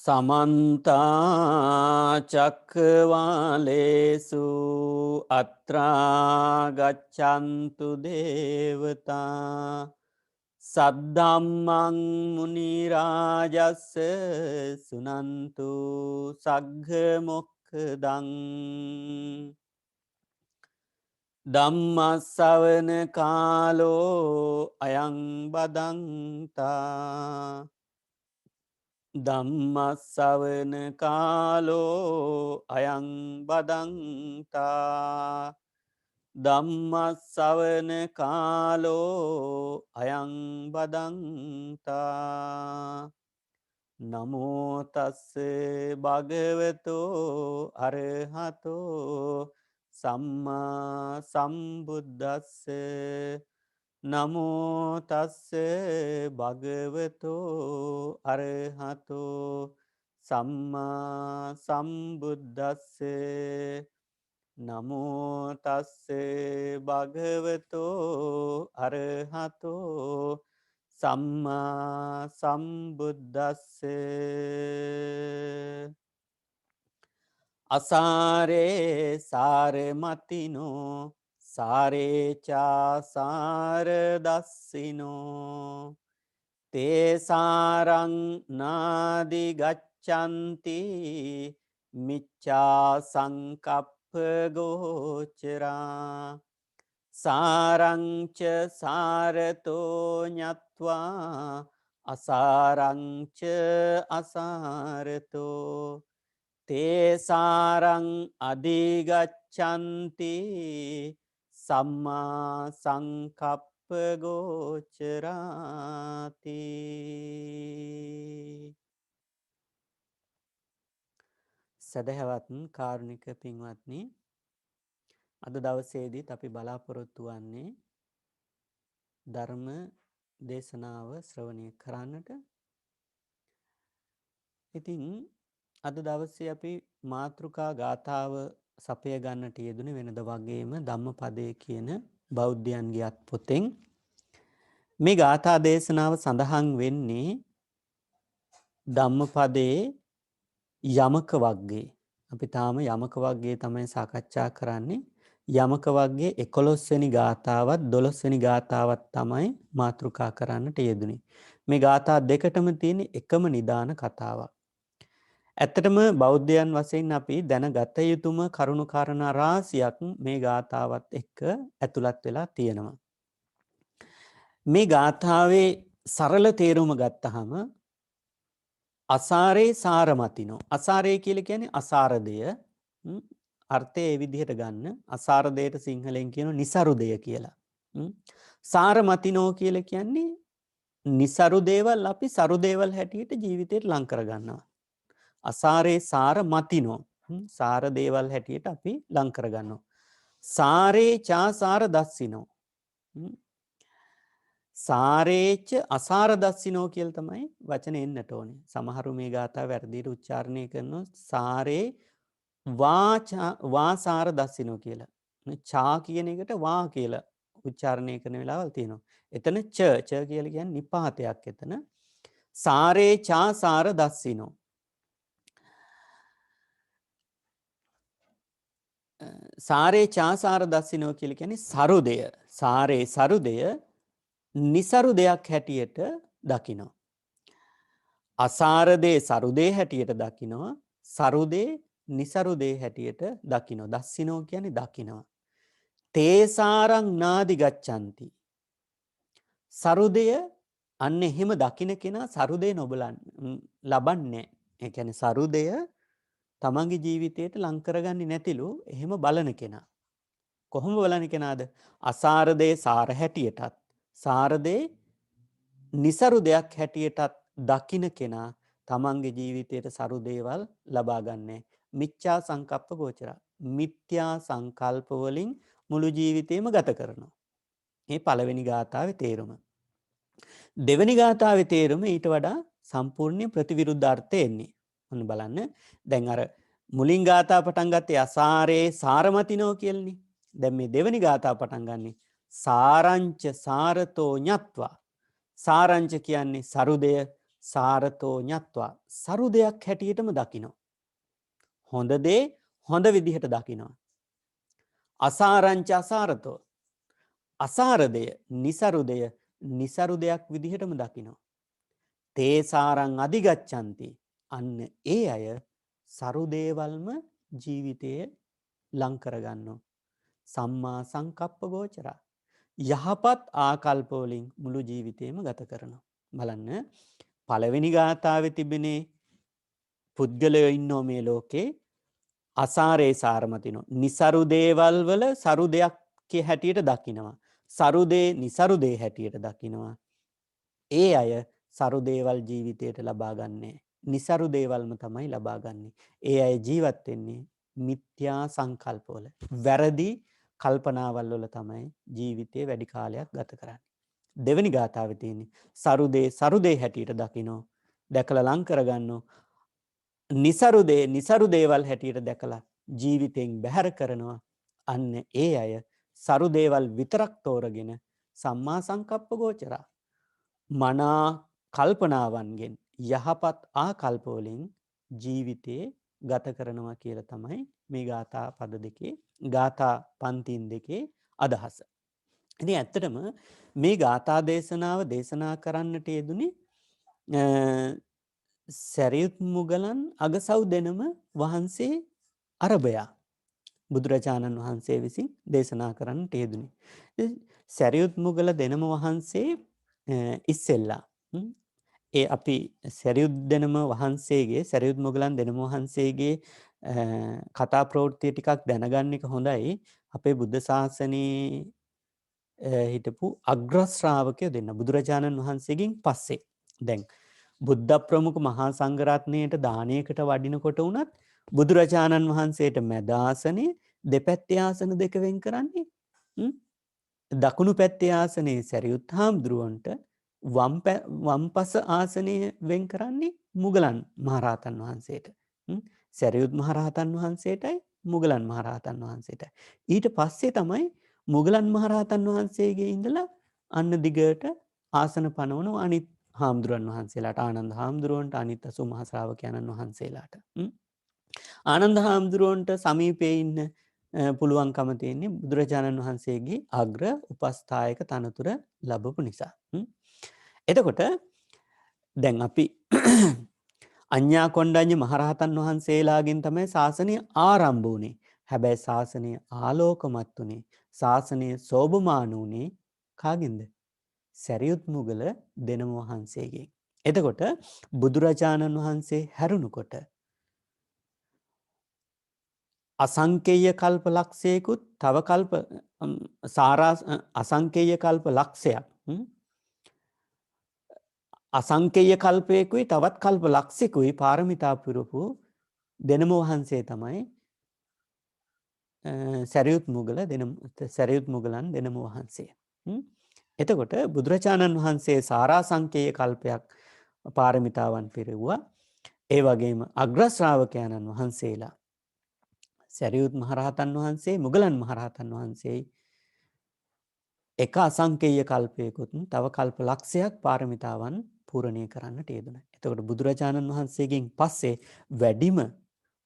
समन्ता चक्रवालेषु अत्रा गच्छन्तु देवता सद्धम्मं मुनिराजस्य सुनन्तु सग्गमोक्खदं ධම්මස්සවන කාලෝ අයං බදන්තා ධම්මස්සවන කාලෝ අයං බදන්තා ධම්මස්සවන කාලෝ අයං බදන්තා නමෝ තස්ස භගවතෝ අරහතෝ සම්මා සම්බුද්දස්ස නමෝ තස්ස භගවතෝ අරහතෝ සම්මා සම්බුද්දස්ස නමෝ තස්ස භගවතෝ අරහතෝ සම්මා සම්බුද්දස්ස අසාරේ සාරමතිනෝ සාරේචා සාරදස්සිනෝ තේසාරං නාදිගච්ඡන්ති මිච්ඡා සංකප්ප ගෝචරා සාරංච සාරතෝ ඤත්වා අසාරංච අසාරතෝ තේසාරං අධිගච්ඡන්ති සම්මා සංකප්ප ගෝචරාති සදහවත් කාරුණික පින්වත්නි අද දවසේදීත් අපි බලාපොරොත්තු වන්නේ ධර්ම දේශනාව ශ්‍රවණය කරන්නට. ඉතින් අද දවසේ අපි මාතෘකා ගාථාව සපය ගන්නට යෙදුනේ වෙනද වගේම ධම්මපදයේ කියන බෞද්ධයන්ගේ අත්පොතෙන්. මේ ගාථා දේශනාව සඳහන් වෙන්නේ ධම්මපදයේ යමක වග්ගයේ. අපි තාම යමක වග්ගයේ තමයි සාකච්ඡා කරන්නේ. යමක වග්ගයේ 11 වෙනි ගාථාවත් 12 වෙනි ගාථාවත් තමයි මාතෘකා කරන්නට යෙදුනේ. මේ ගාථා දෙකටම තියෙන එකම නිදාන කතාවක්. ඇත්තටම බෞද්ධයන් වශයෙන් අපි දැනගත යුතුම කරුණු කාරණා රාශියක් මේ ගාථාවත් එක්ක ඇතුළත් වෙලා තියෙනවා. මේ ගාථාවේ සරල තේරුම ගත්තහම අසාරේ සාරමතිනෝ. අසාරේ කියලා කියන්නේ අසාරදය. අර්ථය ඒ විදිහට ගන්න. අසාරදයට සිංහලෙන් කියනවා નિසරුදය කියලා. සාරමතිනෝ කියලා කියන්නේ નિසරු දේවල් අපි සරු දේවල් හැටියට ජීවිතේට ලං කර ගන්නවා. අසාරේ සාර මතිනෝ සාර දේවල් හැටියට අපි ලං කරගන්නවා. සාරේ චා සාර දස්සිනෝ සාරේච අසාර දස්සිනෝ කියලා තමයි වචනේ එන්නට ඕනේ. සමහරු මේ ගාථා වැරදිට උච්චාරණය කරනවා සාරේ වා සාර දස්සිනෝ කියලා. චා කියන එකට වා කියලා උච්චාරණය කරන වෙලාවල් තියෙනවා. එතන ච කියලා කියන්නේ නිපාතයක් එතන. සාරේ චා සාර දස්සිනෝ සාරේ චාසාර දස්සිනෝ කියලා කියන්නේ සරුදය. සාරේ සරුදය નિසරු දෙයක් හැටියට දකිනවා. අසාරදේ සරුදේ හැටියට දකිනවා. සරුදේ નિසරුදේ හැටියට දකිනවා. දස්සිනෝ කියන්නේ දකිනවා. තේසාරං නාදි ගච්ඡanti. සරුදය අන්න එහෙම දකින්න කෙනා සරුදේ ලබන්නේ. ඒ කියන්නේ සරුදය තමන්ගේ ජීවිතයට ලං කරගන්නේ නැතිලු එහෙම බලන කෙනා. කොහොම බලන කෙනාද? අසාරදේ සාර හැටියටත් සාරදේ નિසරු දෙයක් හැටියටත් දකින්න කෙනා තමන්ගේ ජීවිතයට සරු දේවල් ලබා ගන්නෑ. මිච්ඡා සංකප්ප ගෝචර. මිත්‍යා සංකල්ප වලින් මුළු ජීවිතේම ගත කරනවා. මේ පළවෙනි ගාථාවේ තේරුම. දෙවෙනි ගාථාවේ තේරුම ඊට වඩා සම්පූර්ණ ප්‍රතිවිරුද්ධ අර්ථය එන්නේ. ඔන්න බලන්න. දැන් අර මුලින් ගාථා පටන් ගත්තේ අසාරේ සාරමතිනෝ කියලානේ. දැන් මේ දෙවෙනි ගාථා පටන් ගන්නේ සාරංච සාරතෝ ඤත්වා. සාරංච කියන්නේ සරුදය, සාරතෝ ඤත්වා සරු දෙයක් හැටියටම දකිනවා. හොඳ දේ හොඳ විදිහට දකිනවා. අසාරංච අසාරතෝ අසාරදය නිසරුදය නිසරු දෙයක් විදිහටම දකිනවා. තේසාරං අධිගච්ඡanti අන්න ඒ අය සරු දේවල්ම ජීවිතයේ ලං කරගන්නවා. සම්මා සංකප්ප ගෝචරා යහපත් ආකල්ප වලින් මුළු ජීවිතේම ගත කරනවා. බලන්න පළවෙනි ගාථාවේ තිබෙනේ පුද්ගලයෝ ඉන්නෝ මේ ලෝකේ අසාරේ සාරමතිනෝ නිසරු දේවල් වල සරු දෙයක් හැටියට දකිනවා. සරු දේ නිසරු දේ හැටියට දකිනවා. ඒ අය සරු දේවල් ජීවිතයට ලබා ගන්නේ නිසරු දේවල්ම තමයි ලබා ගන්නේ. ඒ අය ජීවත් වෙන්නේ මිත්‍යා සංකල්පවල. වැරදි කල්පනාවල් වල තමයි ජීවිතේ වැඩි කාලයක් ගත කරන්නේ. දෙවෙනි ගාථාවේ තියෙන්නේ සරු දේ හැටියට දකිනෝ දැකලා ලං කරගන්නෝ නිසරු දේවල් හැටියට දැකලා ජීවිතෙන් බැහැර කරනවා. අන්න ඒ අය සරු දේවල් විතරක් තෝරගෙන සම්මා සංකප්ප ගෝචරා මනා කල්පනාවන්ගෙන් යහපත් ආකල්ප වලින් ජීවිතේ ගත කරනවා කියලා තමයි මේ ගාථා පද දෙකේ ගාථා පන්තින් දෙකේ අදහස. ඉතින් ඇත්තටම මේ ගාථා දේශනාව දේශනා කරන්නට යෙදුනේ සරියුත් මුගලන් අගසව් දෙනම වහන්සේ අරබයා බුදුරජාණන් වහන්සේ විසින් දේශනා කරන්නට යෙදුනේ. සරියුත් මුගල දෙනම වහන්සේ ඉස්සෙල්ලා ඒ අපි සරියුත් දෙනම වහන්සේගේ සරියුත් මුගලන් දෙනම වහන්සේගේ කතා ප්‍රවෘත්ති ටිකක් දැනගන්න එක හොඳයි. අපේ බුද්ධ ශාසනයේ හිටපු අග්‍ර ශ්‍රාවකයෝ දෙන්න බුදුරජාණන් වහන්සේගෙන් පස්සේ දැන් බුද්ධ ප්‍රමුඛ මහා සංඝරත්නයට දානයකට වඩිනකොට උනත් බුදුරජාණන් වහන්සේට මැද ආසනේ දෙපැත්තේ ආසන දෙක වෙන් කරන්නේ. දකුණු පැත්තේ ආසනේ සරියුත් හාමුදුරුවන්ට වම්පස ආසනය වෙන් කරන්නේ මුගලන් මහරහතන් වහන්සේට. සරියුත් මහරහතන් වහන්සේටයි මුගලන් මහරහතන් වහන්සේටයි. ඊට පස්සේ තමයි මුගලන් මහරහතන් වහන්සේගේ ඉඳලා අන්න දිගට ආසන පනවන අනිත් හාමුදුරන් වහන්සේලාට ආනන්ද හාමුදුරුවන්ට අනිත් 80 මහා ශ්‍රාවකයන්න් වහන්සේලාට. ආනන්ද හාමුදුරුවන්ට සමීපයේ ඉන්න පුළුවන්කම තියෙන්නේ බුදුරජාණන් වහන්සේගේ අග්‍ර උපස්ථායක තනතුර ලැබපු නිසා. එතකොට දැන් අපි අඤ්ඤා කොණ්ඩඤ්ඤ මහරහතන් වහන්සේලාගෙන් තමයි ශාසනය ආරම්භ වුණේ. හැබැයි ශාසනය ආලෝකමත් වුණේ ශාසනය සෝභමාන වුණේ කාගෙන්ද? සරියුත් මුගල දෙනම වහන්සේගෙන්. එතකොට බුදුරජාණන් වහන්සේ හැරුණකොට අසංකේය කල්ප ලක්ෂයකුත් තව කල්ප අසංකේය කල්ප ලක්ෂයක් අසංකේය කල්පයකුයි තවත් කල්ප ලක්ෂයකුයි පාරමිතා පුරපු දෙනම වහන්සේ තමයි සරියුත් මුගලන් දෙනම වහන්සේ. එතකොට බුදුරජාණන් වහන්සේ සාරාසංකේය කල්පයක් පාරමිතාවන් පිරෙව්වා. ඒ වගේම අග්‍ර ශ්‍රාවකයන්න් වහන්සේලා සරියුත් මහරහතන් වහන්සේ මුගලන් මහරහතන් වහන්සේ එක අසංකේය කල්පයකුත් තව කල්ප ලක්ෂයක් පාරමිතාවන් පූර්ණණය කරන්නට යෙදුණා. එතකොට බුදුරජාණන් වහන්සේගෙන් පස්සේ වැඩිම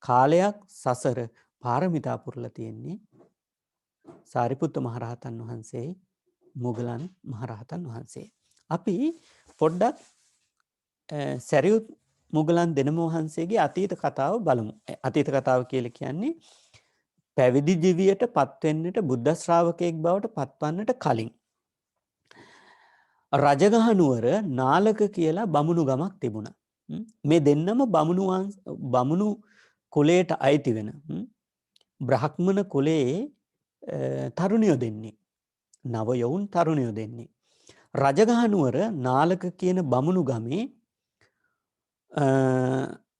කාලයක් සසර පාරමිතා පුරලා තියෙන්නේ සාරිපුත්ත මහරහතන් වහන්සේ මුගලන් මහරහතන් වහන්සේ. අපි පොඩ්ඩක් සරියුත් මුගලන් දෙනම වහන්සේගේ අතීත කතාව බලමු. අතීත කතාව කියලා කියන්නේ පැවිදි ජීවියට පත්වෙන්නට බුද්ධ ශ්‍රාවකයෙක් බවට පත්වන්නට කලින් රජගහ නුවර නාලක කියලා බමුණු ගමක් තිබුණා. මේ දෙන්නම බමුණු කුලයට අයිති වෙන බ්‍රාහ්මණ කුලයේ තරුණියෝ දෙන්නේ. නව යවුන් තරුණියෝ දෙන්නේ. රජගහ නුවර නාලක කියන බමුණු ගමේ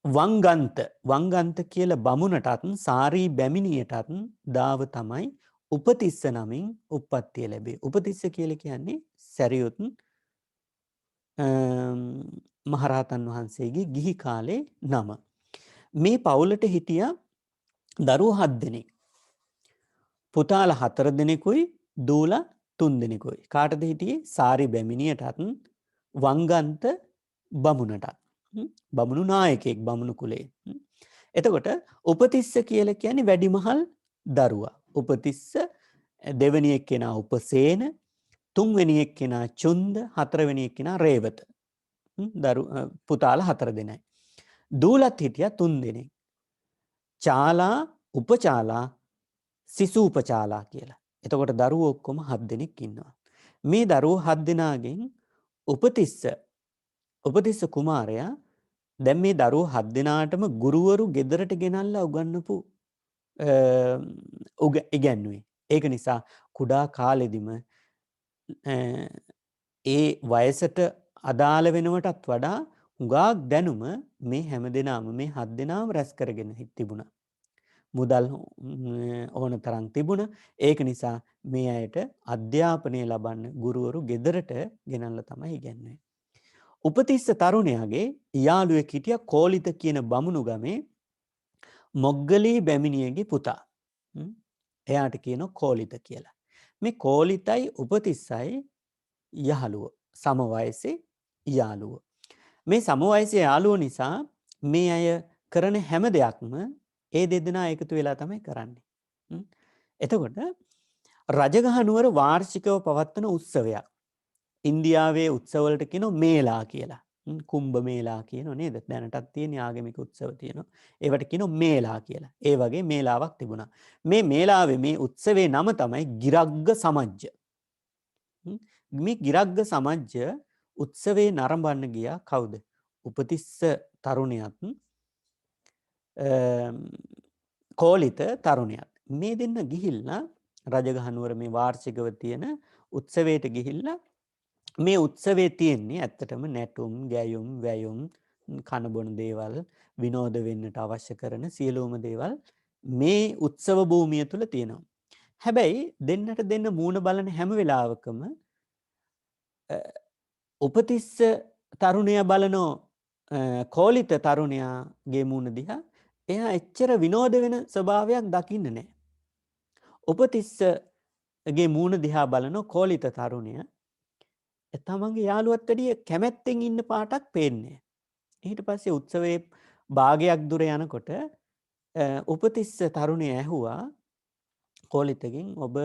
වංගන්ත කියලා බමුණටත් සාරී බැමිණියටත් දාව තමයි උපතිස්ස නමින් උප්පත්තිය ලැබේ. උපතිස්ස කියලා කියන්නේ සරියුත් මහරහතන් වහන්සේගේ ගිහි කාලේ නම. මේ පවුලට හිටියා දරුවෝ 7 දෙනෙක්. පුතාලා 4 දෙනෙකුයි දූලා 3 දෙනෙකුයි. කාටද හිටියේ? සාරි බැමිණියටත් වංගන්ත බමුණට. බමුණු නායකයෙක් බමුණු කුලේ. එතකොට උපතිස්ස කියලා කියන්නේ වැඩිමහල් දරුවා. උපතිස්ස දෙවෙනි එක්කෙනා උපසේන, තුන්වෙනි එක්කෙනා චුන්ද, හතරවෙනි එක්කෙනා රේවත. පුතාලා 4 දෙනයි. දූලත් හිටියා 3 දෙනෙක්. චාලා, උපචාලා, සිසූපචාලා කියලා. එතකොට දරුවෝ ඔක්කොම 7 දෙනෙක් ඉන්නවා. මේ දරුවෝ 7 දෙනාගෙන් උපතිස්ස කුමාරයා දැන් මේ දරුවෝ 7 දෙනාටම ගුරුවරු ගෙදරට ගෙනල්ලා උගන්වපු ඉගැන්නුවේ. ඒක නිසා කුඩා කාලෙදිම ඒ වයසට අදාළ වෙනවටත් වඩා හුඟක් දැනුම මේ හැමදෙනාම මේ 7 දෙනාම රැස් කරගෙන තිබුණා. මුදල් ඕන තරම් තිබුණා. ඒක නිසා මේ අයට අධ්‍යාපනය ලබන්න ගුරුවරු ගෙදරට ගෙනල්ලා තමයි ඉගැන්නුවේ. උපතිස්ස තරුණයාගේ යාළුවෙක් හිටියා කෝලිත කියන බමුණු ගමේ මොග්ගලී බැමිණියගේ පුතා. එයාට කියනවා කෝලිත කියලා. මේ කෝලිතයි උපතිස්සයි යහළුව. සම වයසේ යාළුව. මේ සම වයසේ යාළුව නිසා මේ අය කරන හැම දෙයක්ම ඒ දෙදෙනා එකතු වෙලා තමයි කරන්නේ. එතකොට රජගහ නුවර වාර්ෂිකව පවත්වන උත්සවයක්. ඉන්දියාවේ උත්සවවලට කියනවා මේලා කියලා. කුම්භ මේලා කියනවා නේද? දැනටත් තියෙන ආගමික උත්සව තියෙනවා. ඒවට කියනවා මේලා කියලා. ඒ වගේ මේලාවක් තිබුණා. මේ මේලාවේ මේ උත්සවයේ නම තමයි ගිරග්ග සමජ්ජ. මේ ගිරග්ග සමජ්ජ උත්සවේ නරඹන්න ගියා කවුද? උපතිස්ස තරුණයත් කෝලිත තරුණයත්. මේ දෙන්න ගිහිල්ලා රජගහ නුවර මේ වාර්ෂිකව තියෙන උත්සවයට ගිහිල්ලා මේ උත්සවයේ තියෙන්නේ ඇත්තටම නැටුම්, ගැයුම්, වැයුම්, කනබොන දේවල්, විනෝද වෙන්නට අවශ්‍ය කරන සියලුම දේවල් මේ උත්සව භූමිය තුල තියෙනවා. හැබැයි දෙන්නට දෙන්න මූණ බලන හැම වෙලාවකම උපතිස්ස තරුණයා බලනෝ කෝලිත තරුණයාගේ මූණ දිහා එයා එච්චර විනෝද වෙන ස්වභාවයක් දකින්න නැහැ. උපතිස්සගේ මූණ දිහා බලනෝ කෝලිත තරුණයා තමන්ගේ යාළුවත් වැඩිය කැමැත්තෙන් ඉන්න පාටක් පේන්නේ. ඊට පස්සේ උත්සවයේ භාගයක් දුර යනකොට උපතිස්ස තරුණයා ඇහුවා කෝලිතගෙන් ඔබ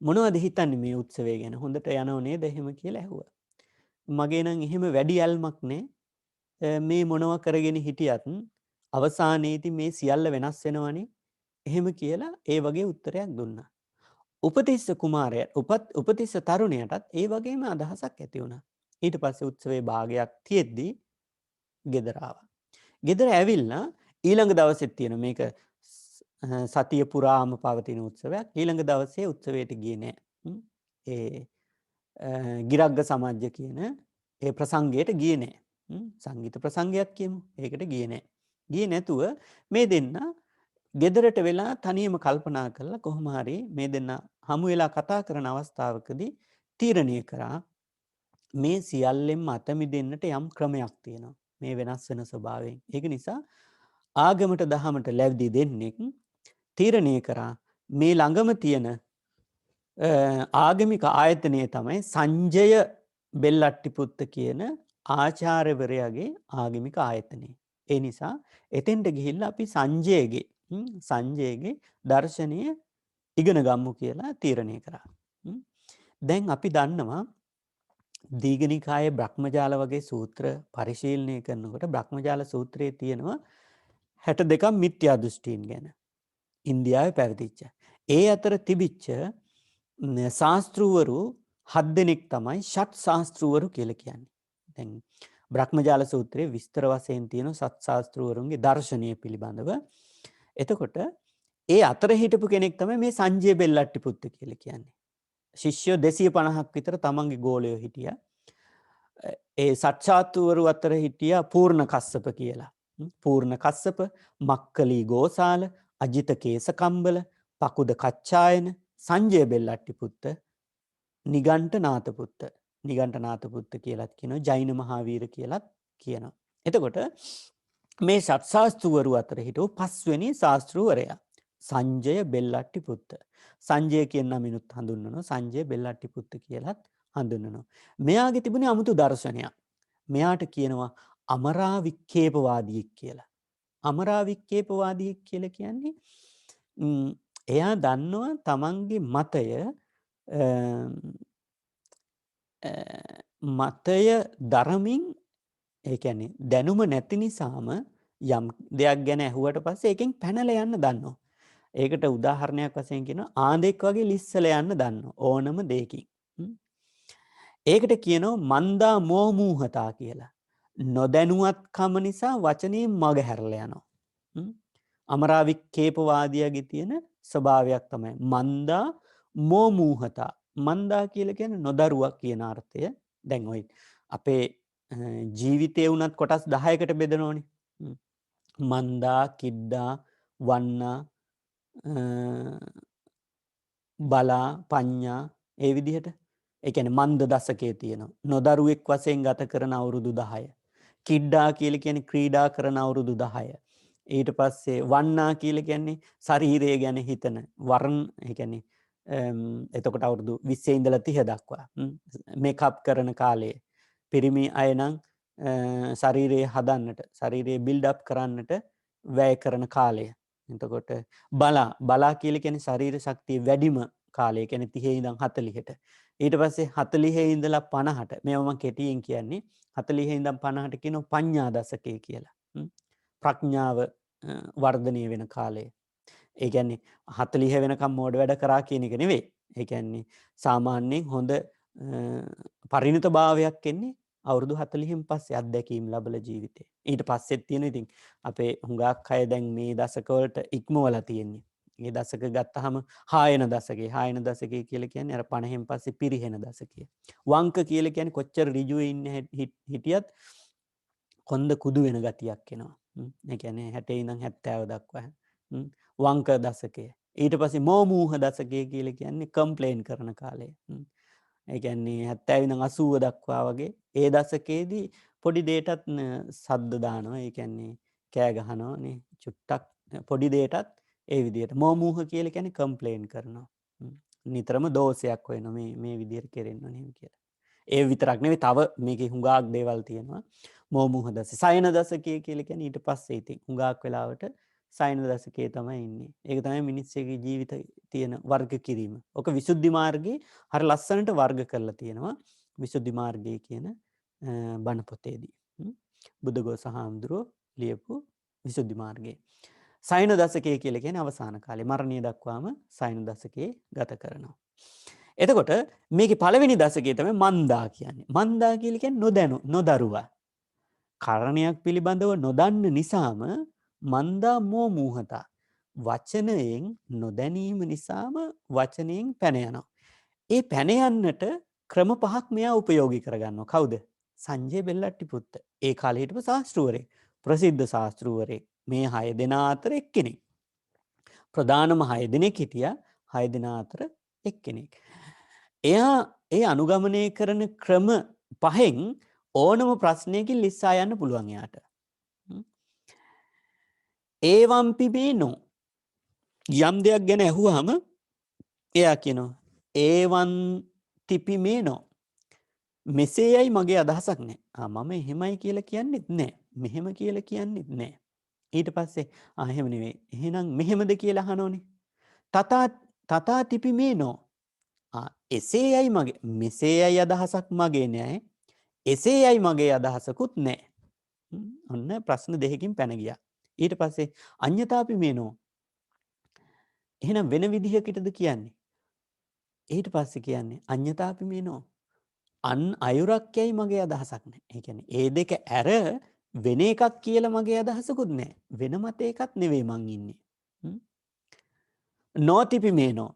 මොනවද හිතන්නේ මේ උත්සවය ගැන? හොඳට යනව නේද? එහෙම කියලා ඇහුවා. මගේ නම් එහෙම වැඩි යල්මක් නෑ. මේ මොනවා කරගෙන හිටියත් අවසානයේදී මේ සියල්ල වෙනස් වෙනවනේ. එහෙම කියලා ඒ වගේ උත්තරයක් දුන්නා. උපතිස්ස කුමාරයා උපතිස්ස තරුණයාටත් ඒ වගේම අදහසක් ඇති වුණා. ඊට පස්සේ උත්සවයේ භාගයක් තියෙද්දී ගෙදර ආවා. ගෙදර ඇවිල්ලා ඊළඟ දවසෙත් තියෙන මේක සතිය පුරාම පවතින උත්සවයක්. ඊළඟ දවසේ උත්සවයට ගියේ නෑ. ඒ ගිරග්ග සමජ්ජ කියන ඒ ප්‍රසංගයට ගියේ නෑ. සංගීත ප්‍රසංගයක් කියමු. ඒකට ගියේ නෑ. ගියේ නැතුව මේ දෙන්න ගෙදරට වෙලා තනියම කල්පනා කරලා කොහොම හරි මේ දෙන්න හමු වෙලා කතා කරන අවස්ථාවකදී තීරණය කරා මේ සියල්ලෙන්ම අත මිදෙන්නට යම් ක්‍රමයක් තියෙනවා. මේ වෙනස් වෙන ස්වභාවයෙන්. ඒක නිසා ආගමට දහමට ලැබ්දි දෙන්නෙක් තීරණය කරා මේ ළඟම තියෙන ආගමික ආයතනය තමයි සංජය බෙල්ලට්ටිපුත්ත කියන ආචාර්යවරයාගේ ආගමික ආයතනය. ඒ නිසා එතෙන්ට ගිහිල්ලා අපි සංජයගේ දර්ශනය ඉගෙන ගම්මු කියලා තීරණය කරා. දැන් අපි දන්නවා දීඝනිකායේ බ්‍රහ්මජාල වගේ සූත්‍ර පරිශීලනය කරනකොට බ්‍රහ්මජාල සූත්‍රයේ තියෙනවා 62ක් මිත්‍යා දෘෂ්ටීන් ගැන. ඉන්දියාවේ පැවතිච්ච. ඒ අතර තිබිච්ච ශාස්ත්‍රූවරු 7 දෙනෙක් තමයි ෂට් ශාස්ත්‍රූවරු කියලා කියන්නේ. දැන් බ්‍රහ්මජාල සූත්‍රයේ විස්තර වශයෙන් තියෙන සත් ශාස්ත්‍රූවරුන්ගේ දර්ශනය පිළිබඳව. එතකොට ඒ අතර හිටපු කෙනෙක් තමයි මේ සංජය බෙල්ලට්ටිපුත්ත කියලා කියන්නේ. ශිෂ්‍යයෝ 250ක් විතර තමන්ගේ ගෝලයෝ හිටියා. ඒ සත්‍යාතුවරු අතර හිටියා පූර්ණ කස්සප කියලා. පූර්ණ කස්සප, මක්කලී ගෝසාල, අජිත කේසකම්බල, පකුද කච්චායන, සංජය බෙල්ලට්ටිපුත්ත, නිගණ්ඨ නාථපුත්ත. නිගණ්ඨ නාථපුත්ත කියලාත් කියනවා, ජෛන මහාවීර කියලාත් කියනවා. එතකොට මේ ශාස්ත්‍රූවරු අතර හිටව 5 වෙනි ශාස්ත්‍රූවරයා සංජය බෙල්ලට්ටිපුත්ත. සංජය කියන නමිනුත් හඳුන්වනවා, සංජය බෙල්ලට්ටිපුත්ත කියලාත් හඳුන්වනවා. මෙයාගේ තිබුණේ අමුතු දර්ශනයක්. මෙයාට කියනවා අමරා වික්කේපවාදියෙක් කියලා. අමරා වික්කේපවාදියෙක් කියලා කියන්නේ එයා දන්නවා තමන්ගේ මතය මතය දරමින් ඒ කියන්නේ දැනුම නැති නිසාම යම් දෙයක් ගැන ඇහුවට පස්සේ එකෙන් පැනලා යන්න දන්නවා. ඒකට උදාහරණයක් වශයෙන් කියනවා ආන්දෙක් වගේ ලිස්සලා යන්න දන්නවා ඕනම දෙයකින්. ඒකට කියනවා මන්දා මෝමූහතා කියලා. නොදැනුවත්කම නිසා වචනේ මග හැරලා යනවා. අමරා වික්කේපවාදියාගේ තියෙන ස්වභාවයක් තමයි මන්දා මෝමූහතා. මන්දා කියලා කියන්නේ නොදරුවක් කියන අර්ථය. දැන් ඔය අපේ ජීවිතේ වුණත් කොටස් 10කට බෙදනෝනේ. මන්දා, කිද්දා, වන්නා, බලා, පඤ්ඤා ඒ විදිහට. ඒ කියන්නේ මන්ද දශකයේ තියෙනවා. නොදරුවෙක් වශයෙන් ගත කරන අවුරුදු 10. කිඩ්ඩා කියලා කියන්නේ ක්‍රීඩා කරන අවුරුදු 10. ඊට පස්සේ වන්නා කියලා කියන්නේ ශරීරය ගැන හිතන වර්ණ ඒ කියන්නේ එතකොට අවුරුදු 20 ඉඳලා 30 දක්වා මේකප් කරන කාලය. පිරිමි අය නම් ශරීරය හදන්නට ශරීරය බිල්ඩ් අප් කරන්නට වැය කරන කාලය. එතකොට බලා කියලා කියන්නේ ශරීර ශක්තිය වැඩිම කාලය. කියන්නේ 30 ඉඳන් 40ට. ඊට පස්සේ 40 ඉඳලා 50ට. මේවා මම කෙටියෙන් කියන්නේ 40 ඉඳන් 50ට කියනවා පඤ්ඤා දශකය කියලා. ප්‍රඥාව වර්ධනය වෙන කාලය. ඒ කියන්නේ 40 වෙනකම් මෝඩ වැඩ කරා කියන එක නෙවෙයි. ඒ කියන්නේ සාමාන්‍යයෙන් හොඳ පරිණත භාවයක් එන්නේ අවුරුදු 40න් පස්සේ අත්දැකීම් ලැබල ජීවිතේ. ඊට පස්සෙත් තියෙන ඉතින් අපේ හුඟක් අය දැන් මේ දශකවලට ඉක්මවලා තියෙන්නේ. මේ දශක ගත්තාම හායන දශකේ. හායන දශකේ කියලා කියන්නේ අර 50න් පස්සේ පිරිහෙන දශකය. වංක කියලා කියන්නේ කොච්චර ඍජුවේ ඉන්න හිටියත් කොන්ද කුදු වෙන ගතියක් එනවා. ඒ කියන්නේ 60 ඉඳන් 70 දක්වා. වංක දශකය. ඊට පස්සේ මෝමූහ දශකය කියලා කියන්නේ කම්ප්ලේන් කරන කාලය. ඒ කියන්නේ 70 ඉඳන් 80 දක්වා වගේ ඒ දශකයේදී පොඩි දෙයටත් සද්ද දානවා. ඒ කියන්නේ කෑ ගහනවා නේ. චුට්ටක් පොඩි දෙයටත් ඒ විදිහට මෝමූහ කියලා කියන්නේ කම්ප්ලේන් කරනවා. නිතරම දෝෂයක් වෙනවා මේ විදිහට කෙරෙන්න ඕනේ කියලා. ඒ විතරක් නෙවෙයි තව මේකේ හුඟක් දේවල් තියෙනවා. මෝමූහ දශකය. සයන දශකය කියලා කියන්නේ ඊට පස්සේ ඉතින් හුඟක් වෙලාවට සයන දශකයේ තමයි ඉන්නේ. ඒක තමයි මිනිස්සුගේ ජීවිත තියෙන වර්ග කිරීම. ඔක විසුද්ධි මාර්ගයේ හරිය ලස්සනට වර්ග කරලා තියෙනවා. විසුද්ධි මාර්ගයේ කියන බණ පොතේදී. බුදුගෝස හාමුදුරුවෝ ලියපු විසුද්ධි මාර්ගයේ. සයන දශකය කියලා කියන්නේ අවසාන කාලේ මරණය දක්වාම සයන දශකයේ ගත කරනවා. එතකොට මේකේ පළවෙනි දශකයේ තමයි මන්දා කියන්නේ. මන්දා කියලා කියන්නේ නොදරුවා. කරණයක් පිළිබඳව නොදන්න නිසාම මන්දා මෝමූහතා. වචනයෙන් නොදැනීම නිසාම වචනයෙන් පැන යනවා. ඒ පැන යන්නට ක්‍රම පහක් මෙයා උපයෝගී කරගන්නවා. කවුද? සංජය බෙල්ලට්ටි පුත්ත. ඒ කාලේ හිටපු ශාස්ත්‍රූවරයෙක්. ප්‍රසිද්ධ ශාස්ත්‍රූවරයෙක්. මේ 6 දෙනා අතර එක්කෙනෙක්. ප්‍රධානම 6 දෙනෙක් හිටියා. 6 දෙනා අතර එක්කෙනෙක්. එයා ඒ අනුගමනය කරන ක්‍රම පහෙන් ඕනම ප්‍රශ්නයකින් ලිස්සා යන්න පුළුවන් එයාට. ඒවම්පි මේනෝ යම් දෙයක් ගැන ඇහුවාම එයා කියනවා ඒවන් තිපි මේනෝ මෙසේයයි මගේ අදහසක් නෑ. මම එහෙමයි කියලා කියන්නෙත් නෑ. මෙහෙම කියලා කියන්නෙත් නෑ. ඊට පස්සේ එහෙම නෙවෙයි. එහෙනම් මෙහෙමද කියලා අහනෝනේ. තථා තිපි මේනෝ එසේයයි මගේ මෙසේයයි අදහසක් මගේ නෑ. එසේයයි මගේ අදහසකුත් නෑ. ඔන්න ප්‍රශ්න දෙකකින් පැන ගියා. ඊට පස්සේ අඤ්ඤතාපි මේනෝ එහෙනම් වෙන විදිහකටද කියන්නේ? ඊට පස්සේ කියන්නේ අඤ්ඤතාපි මේනෝ අන් අයුරක් යයි මගේ අදහසක් නෑ. ඒ කියන්නේ ඒ දෙක ඇර වෙන එකක් කියලා මගේ අදහසකුත් නෑ. වෙන මතයකත් නෙවෙයි මං ඉන්නේ. නොතිපි මේනෝ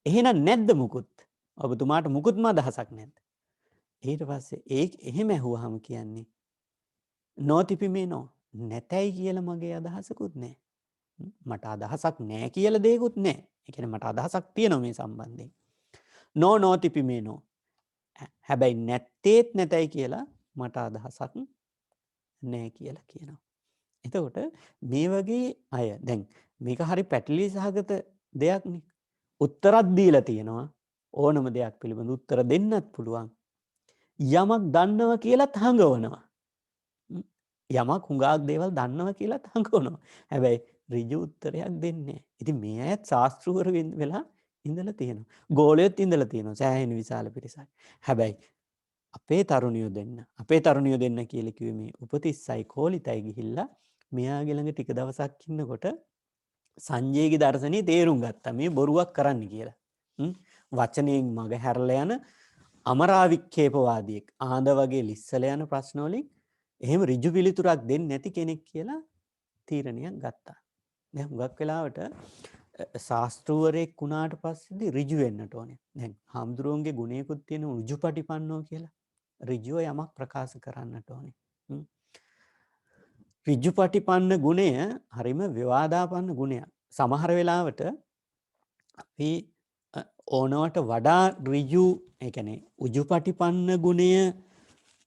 එහෙනම් නැද්ද මුකුත්? ඔබතුමාට මුකුත්ම අදහසක් නැද්ද? ඊට පස්සේ එහෙම ඇහුවාම කියන්නේ නොතිපි මේනෝ නැතයි කියලා මගේ අදහසකුත් නෑ. මට අදහසක් නෑ කියලා දෙයක්වත් නෑ. ඒ කියන්නේ මට අදහසක් තියෙනවා මේ සම්බන්ධයෙන්. නොතිපි මේනෝ හැබැයි නැත්තේත් නැතයි කියලා මට අදහසක් නෑ කියලා කියනවා. එතකොට මේ වගේ අය දැන් මේක හරි පැටලී සහගත දෙයක්නේ. උත්තරත් දීලා තියෙනවා. ඕනම දෙයක් පිළිබඳ උත්තර දෙන්නත් පුළුවන්. යමක් දන්නවා කියලාත් හංගවනවා. යමක් හුඟක් දේවල් දන්නවා කියලාත් හංගවනවා. හැබැයි ඍජු උත්තරයක් දෙන්නේ නැහැ. ඉතින් මේ අයත් ශාස්ත්‍රවරු වෙලා ඉඳලා තියෙනවා. ගෝලයේත් ඉඳලා තියෙනවා. සෑහෙන විශාල පිරිසක්. හැබැයි අපේ තරුණියෝ දෙන්න කියලා කිව්වේ මේ උපතිස්සයි කෝලිතයි ගිහිල්ලා මෙයාගේ ළඟ ටික දවසක් ඉන්නකොට සංජයගේ දර්ශනේ තේරුම් ගත්තා. මේ බොරුවක් කරන්න කියලා. වචනයෙන් මග හැරලා යන අමරාවික්ෂේපවාදියෙක් ආඳ වගේ ලිස්සල යන ප්‍රශ්න වලින් එහෙම ඍජු පිළිතුරක් දෙන්නේ නැති කෙනෙක් කියලා තීරණයක් ගත්තා. දැන් හුඟක් වෙලාවට ශාස්ත්‍රවරයෙක් වුණාට පස්සේදී ඍජු වෙන්නට ඕනේ. දැන් හාමුදුරුවන්ගේ ගුණයකුත් තියෙන ඍජුපටිපන්නෝ කියලා. ඍජුව යමක් ප්‍රකාශ කරන්නට ඕනේ. ඍජුපටිපන්න ගුණය හරිම විවාදාපන්න ගුණයක්. සමහර වෙලාවට අපි ඕනවට වඩා ඍජු ඒ කියන්නේ උජුපටිපන්න ගුණය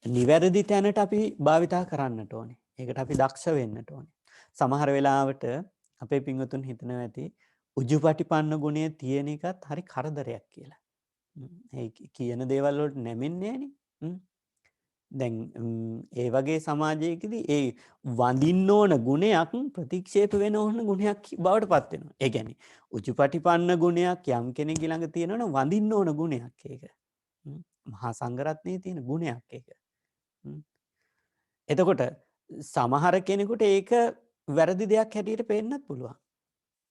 නිවැරදි තැනට අපි භාවිතා කරන්නට ඕනේ. ඒකට අපි දක්ෂ වෙන්නට ඕනේ. සමහර වෙලාවට අපේ පින්වතුන් හිතනවා ඇති උජුපටිපන්න ගුණය තියෙන එකත් හරි කරදරයක් කියලා. ඒ කියන දේවල් වලට නැමෙන්නේ නැහනේ. දැන් ඒ වගේ සමාජයකදී ඒ වඳින්න ඕන ගුණයක් ප්‍රතික්ෂේප වෙන ඕන ගුණයක් බවට පත් වෙනවා. ඒ කියන්නේ උජුපටිපන්න ගුණයක් යම් කෙනෙකුගේ ළඟ තියෙනවනම් වඳින්න ඕන ගුණයක් ඒක. මහා සංඝරත්නයේ තියෙන ගුණයක් ඒක. එතකොට සමහර කෙනෙකුට ඒක වැරදි දෙයක් හැටියට පේන්නත් පුළුවන්.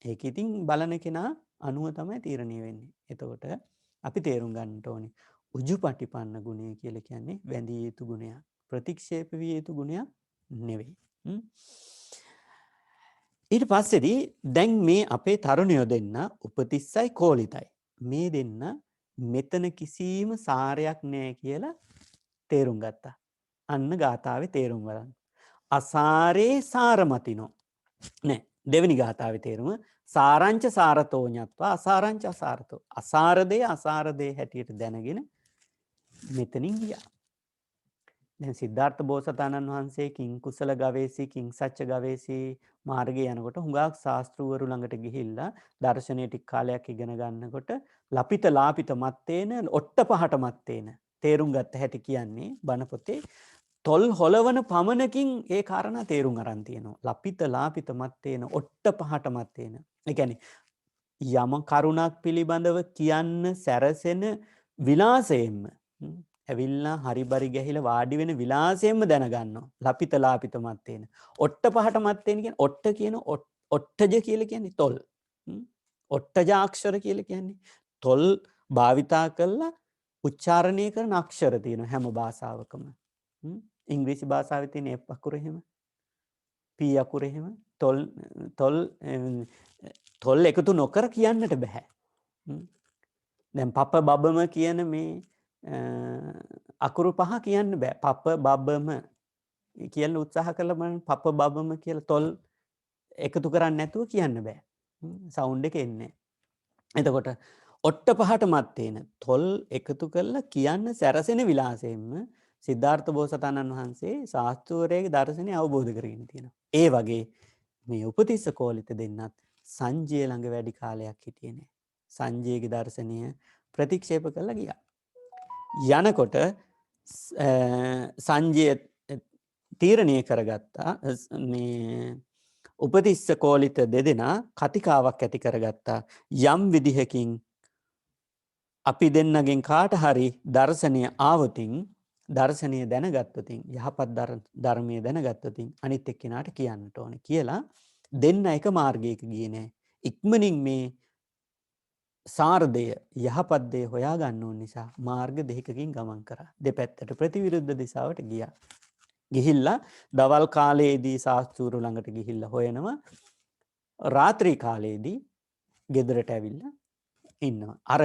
ඒක ඉතින් බලන කෙනා අනුව තමයි තීරණය වෙන්නේ. එතකොට අපි තේරුම් ගන්නට ඕනේ උජුපටිපන්න ගුණය කියලා කියන්නේ වැඳිය යුතු ගුණයක්. ප්‍රතික්ෂේප විය යුතු ගුණයක් නෙවෙයි. ඊට පස්සේදී දැන් මේ අපේ තරුණයෝ දෙන්න උපතිස්සයි කෝලිතයි. මේ දෙන්න මෙතන කිසිම සාරයක් නැහැ කියලා තේරුම් ගත්තා. අන්න ගාථාවේ තේරුම් බලන්න. අසාරේ සාරමතිනෝ. නෑ දෙවෙනි ගාථාවේ තේරුම සාරංච සාරතෝ ඤත්වා අසාරංච අසාරතෝ. අසාරදේ හැටියට දැනගෙන මෙතනින් ගියා. දැන් සිද්ධාර්ථ බෝසතාණන් වහන්සේ කිං කුසල ගවේෂී කිං සච්ච ගවේෂී මාර්ගයේ යනකොට හුඟක් ශාස්ත්‍රවරු ළඟට ගිහිල්ලා දර්ශනය ටික කාලයක් ඉගෙන ගන්නකොට ලපිත ලාපිත මත්තේන ඔට්ට පහට මත්තේන තේරුම් ගත්ත හැටි කියන්නේ බණ පොතේ තොල් හොලවන පමණකින් ඒ කාරණා තේරුම් අරන් තියෙනවා. ලපිත ලාපිත මත්තේන ඔට්ට පහට මත්තේන. ඒ කියන්නේ යම කරුණක් පිළිබඳව කියන්න සැරසෙන විලාසයෙන්ම ඇවිල්ලා හරිබරි ගැහිලා වාඩි වෙන විලාසයෙන්ම දැනගන්නවා. ලපිත ලාපිත මත්තේන. ඔට්ට පහට මත්තේන කියන්නේ ඔට්ට කියන ඔට්ටජ කියලා කියන්නේ තොල්. ඔට්ටජාක්ෂර කියලා කියන්නේ තොල් භාවිතා කරලා උච්චාරණය කරන අක්ෂර තියෙනවා හැම භාෂාවකම. ඉංග්‍රීසි භාෂාවේ තියෙන F අකුර එහෙම P අකුර එහෙම තොල් එකතු නොකර කියන්නට බෑ. දැන් පප බබම කියන මේ අකුරු පහ කියන්න බෑ. පප බබම කියලා උත්සාහ කළා බලන්න පප බබම කියලා තොල් එකතු කරන්නේ නැතුව කියන්න බෑ. සවුන්ඩ් එක එන්නේ. එතකොට ඔට්ට පහට මත්තේන තොල් එකතු කරලා කියන්න සැරසෙන විලාසයෙන්ම සිද්ධාර්ථ බෝසතාණන් වහන්සේ ශාස්ත්‍රවරයාගේ දර්ශනය අවබෝධ කරගෙන තියෙනවා. ඒ වගේ මේ උපතිස්ස කෝලිත දෙන්නත් සංජය ළඟ වැඩි කාලයක් හිටියේ නෑ. සංජයගේ දර්ශනය ප්‍රතික්ෂේප කරලා ගියා. යනකොට සංජය තීරණය කරගත්තා මේ උපතිස්ස කෝලිත දෙදෙනා කතිකාවක් ඇති කරගත්තා. යම් විදිහකින් අපි දෙන්නගෙන් කාට හරි දර්ශනය ආවොතින් දර්ශනය දැනගත්තොතින් යහපත් ධර්මය දැනගත්තොතින් අනිත් එක්කෙනාට කියන්නට ඕනේ කියලා දෙන්න එක මාර්ගයක ගියේ නෑ. ඉක්මනින් මේ සාරදය යහපත් දේ හොයා ගන්න ඕන නිසා මාර්ග දෙකකින් ගමන් කරා. දෙපැත්තට ප්‍රතිවිරුද්ධ දිශාවට ගියා. ගිහිල්ලා දවල් කාලයේදී ශාස්ත්‍රූරු ළඟට ගිහිල්ලා හොයනවා. රාත්‍රී කාලයේදී ගෙදරට ඇවිල්ලා ඉන්නවා. අර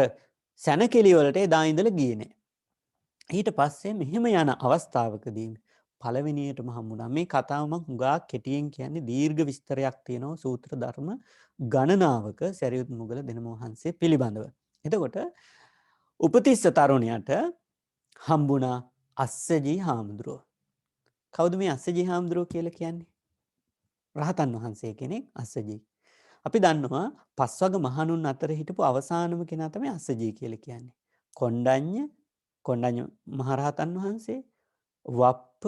සැනකෙලි වලට එදා ඉඳලා ගියේ නෑ. ඊට පස්සේ මෙහෙම යන අවස්ථාවකදී පළවෙනියටම හම්බුණා. මේ කතාව මම හුඟක් කෙටියෙන් කියන්නේ දීර්ඝ විස්තරයක් තියෙනවා සූත්‍ර ධර්ම ගණනාවක සරියුත් මුගල දෙනම වහන්සේ පිළිබඳව. එතකොට උපතිස්ස තරුණයාට හම්බුණා අස්සජී හාමුදුරුවෝ. කවුද මේ අස්සජී හාමුදුරුවෝ කියලා කියන්නේ? රහතන් වහන්සේ කෙනෙක් අස්සජී. අපි දන්නවා පස්වග මහණුන් අතර හිටපු අවසානම කෙනා තමයි අස්සජී කියලා කියන්නේ. කොණ්ඩඤ්ඤ කොණ්ඩඤ්ඤ මහරහතන් වහන්සේ, වප්ප,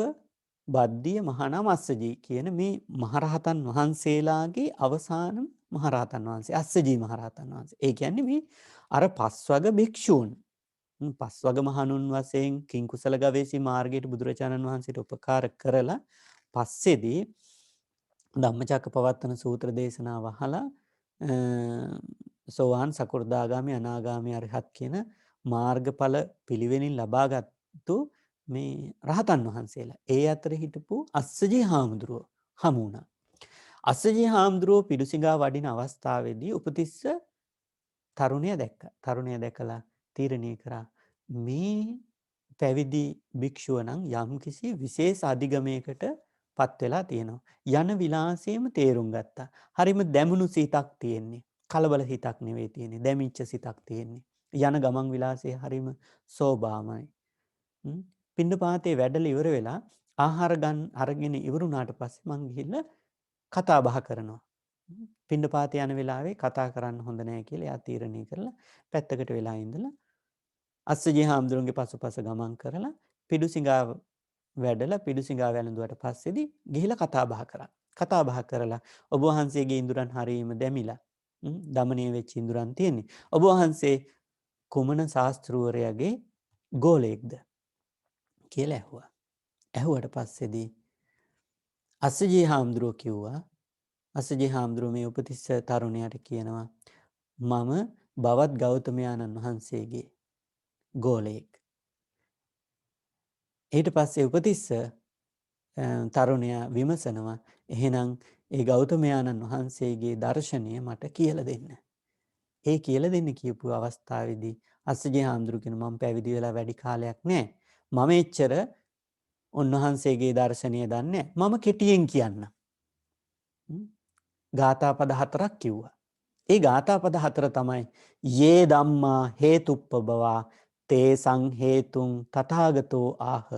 බද්දිය, මහානාමස්සජී කියන මේ මහරහතන් වහන්සේලාගේ අවසාන මහරහතන් වහන්සේ අස්සජී මහරහතන් වහන්සේ. ඒ කියන්නේ මේ අර පස්වග භික්ෂූන් පස්වග මහණුන් වශයෙන් කිංකුසල ගවේෂී මාර්ගයට බුදුරජාණන් වහන්සේට උපකාර කරලා පස්සේදී ධම්මචක්කපවත්තන සූත්‍ර දේශනාව අහලා සෝවාන් සකෘදාගාමි අනාගාමි අරිහත් කියන මාර්ගඵල පිළිවෙලින් ලබාගත්තු මේ රහතන් වහන්සේලා. ඒ අතර හිටපු අස්සජී හාමුදුරුවෝ හමු වුණා. අස්සජී හාමුදුරුවෝ පිඬුසිඟා වඩින අවස්ථාවේදී උපතිස්ස තරුණය දැක්කා. තරුණය දැකලා තීරණය කරා මේ පැවිදි භික්ෂුව නම් යම්කිසි විශේෂ අධිගමයකට පත් වෙලා තියෙනවා. යන විලාසයම තේරුම් ගත්තා. හරිම දැමුණු සිතක් තියෙන්නේ. කලබල හිතක් නෙවෙයි තියෙන්නේ. දැමිච්ච සිතක් තියෙන්නේ. යන ගමන් විලාසයේ හරිම සෝභාමයි. පිණ්ඩපාතේ වැඩලා ඉවර වෙලා ආහාර අරගෙන ඉවරුණාට පස්සේ මං ගිහිල්ලා කතා බහ කරනවා. පිණ්ඩපාතේ යන වෙලාවේ කතා කරන්න හොඳ නැහැ කියලා එයා තීරණය කරලා පැත්තකට වෙලා ඉඳලා අස්සජී හාමුදුරන්ගේ පසුපස ගමන් කරලා පිඬුසිඟා වැඩලා පිඬුසිඟා වැළඳුවට පස්සේදී ගිහිලා කතා බහ කරා. කතා බහ කරලා ඔබ වහන්සේගේ ඉඳුරන් හරීම දැමිලා දමණය වෙච්ච ඉඳුරන් තියෙන්නේ. ඔබ වහන්සේ කුමන ශාස්ත්‍රූවරයාගේ ගෝලයෙක්ද කියලා ඇහුවා. ඇහුවට පස්සේදී අස්සජී හාමුදුරුවෝ කිව්වා අස්සජී හාමුදුරුවෝ මේ උපතිස්ස තරුණයාට කියනවා මම බවත් ගෞතමයාණන් වහන්සේගේ ගෝලයෙක්. ඊට පස්සේ උපතිස්ස තරුණයා විමසනවා එහෙනම් ඒ ගෞතමයාණන් වහන්සේගේ දර්ශනය මට කියලා දෙන්න. ඒ කියලා දෙන්න කියපු අවස්ථාවේදී අස්සජී හාමුදුරුවෝ කියන මම පැවිදි වෙලා වැඩි කාලයක් නැහැ. මම එච්චර උන්වහන්සේගේ දර්ශනය දන්නේ නැහැ. මම කෙටියෙන් කියන්නම්. ගාථා පද 4ක් කිව්වා. ඒ ගාථා පද 4 තමයි යේ ධම්මා හේතුප්පබවා තේසං හේතුං තථාගතෝ ආහ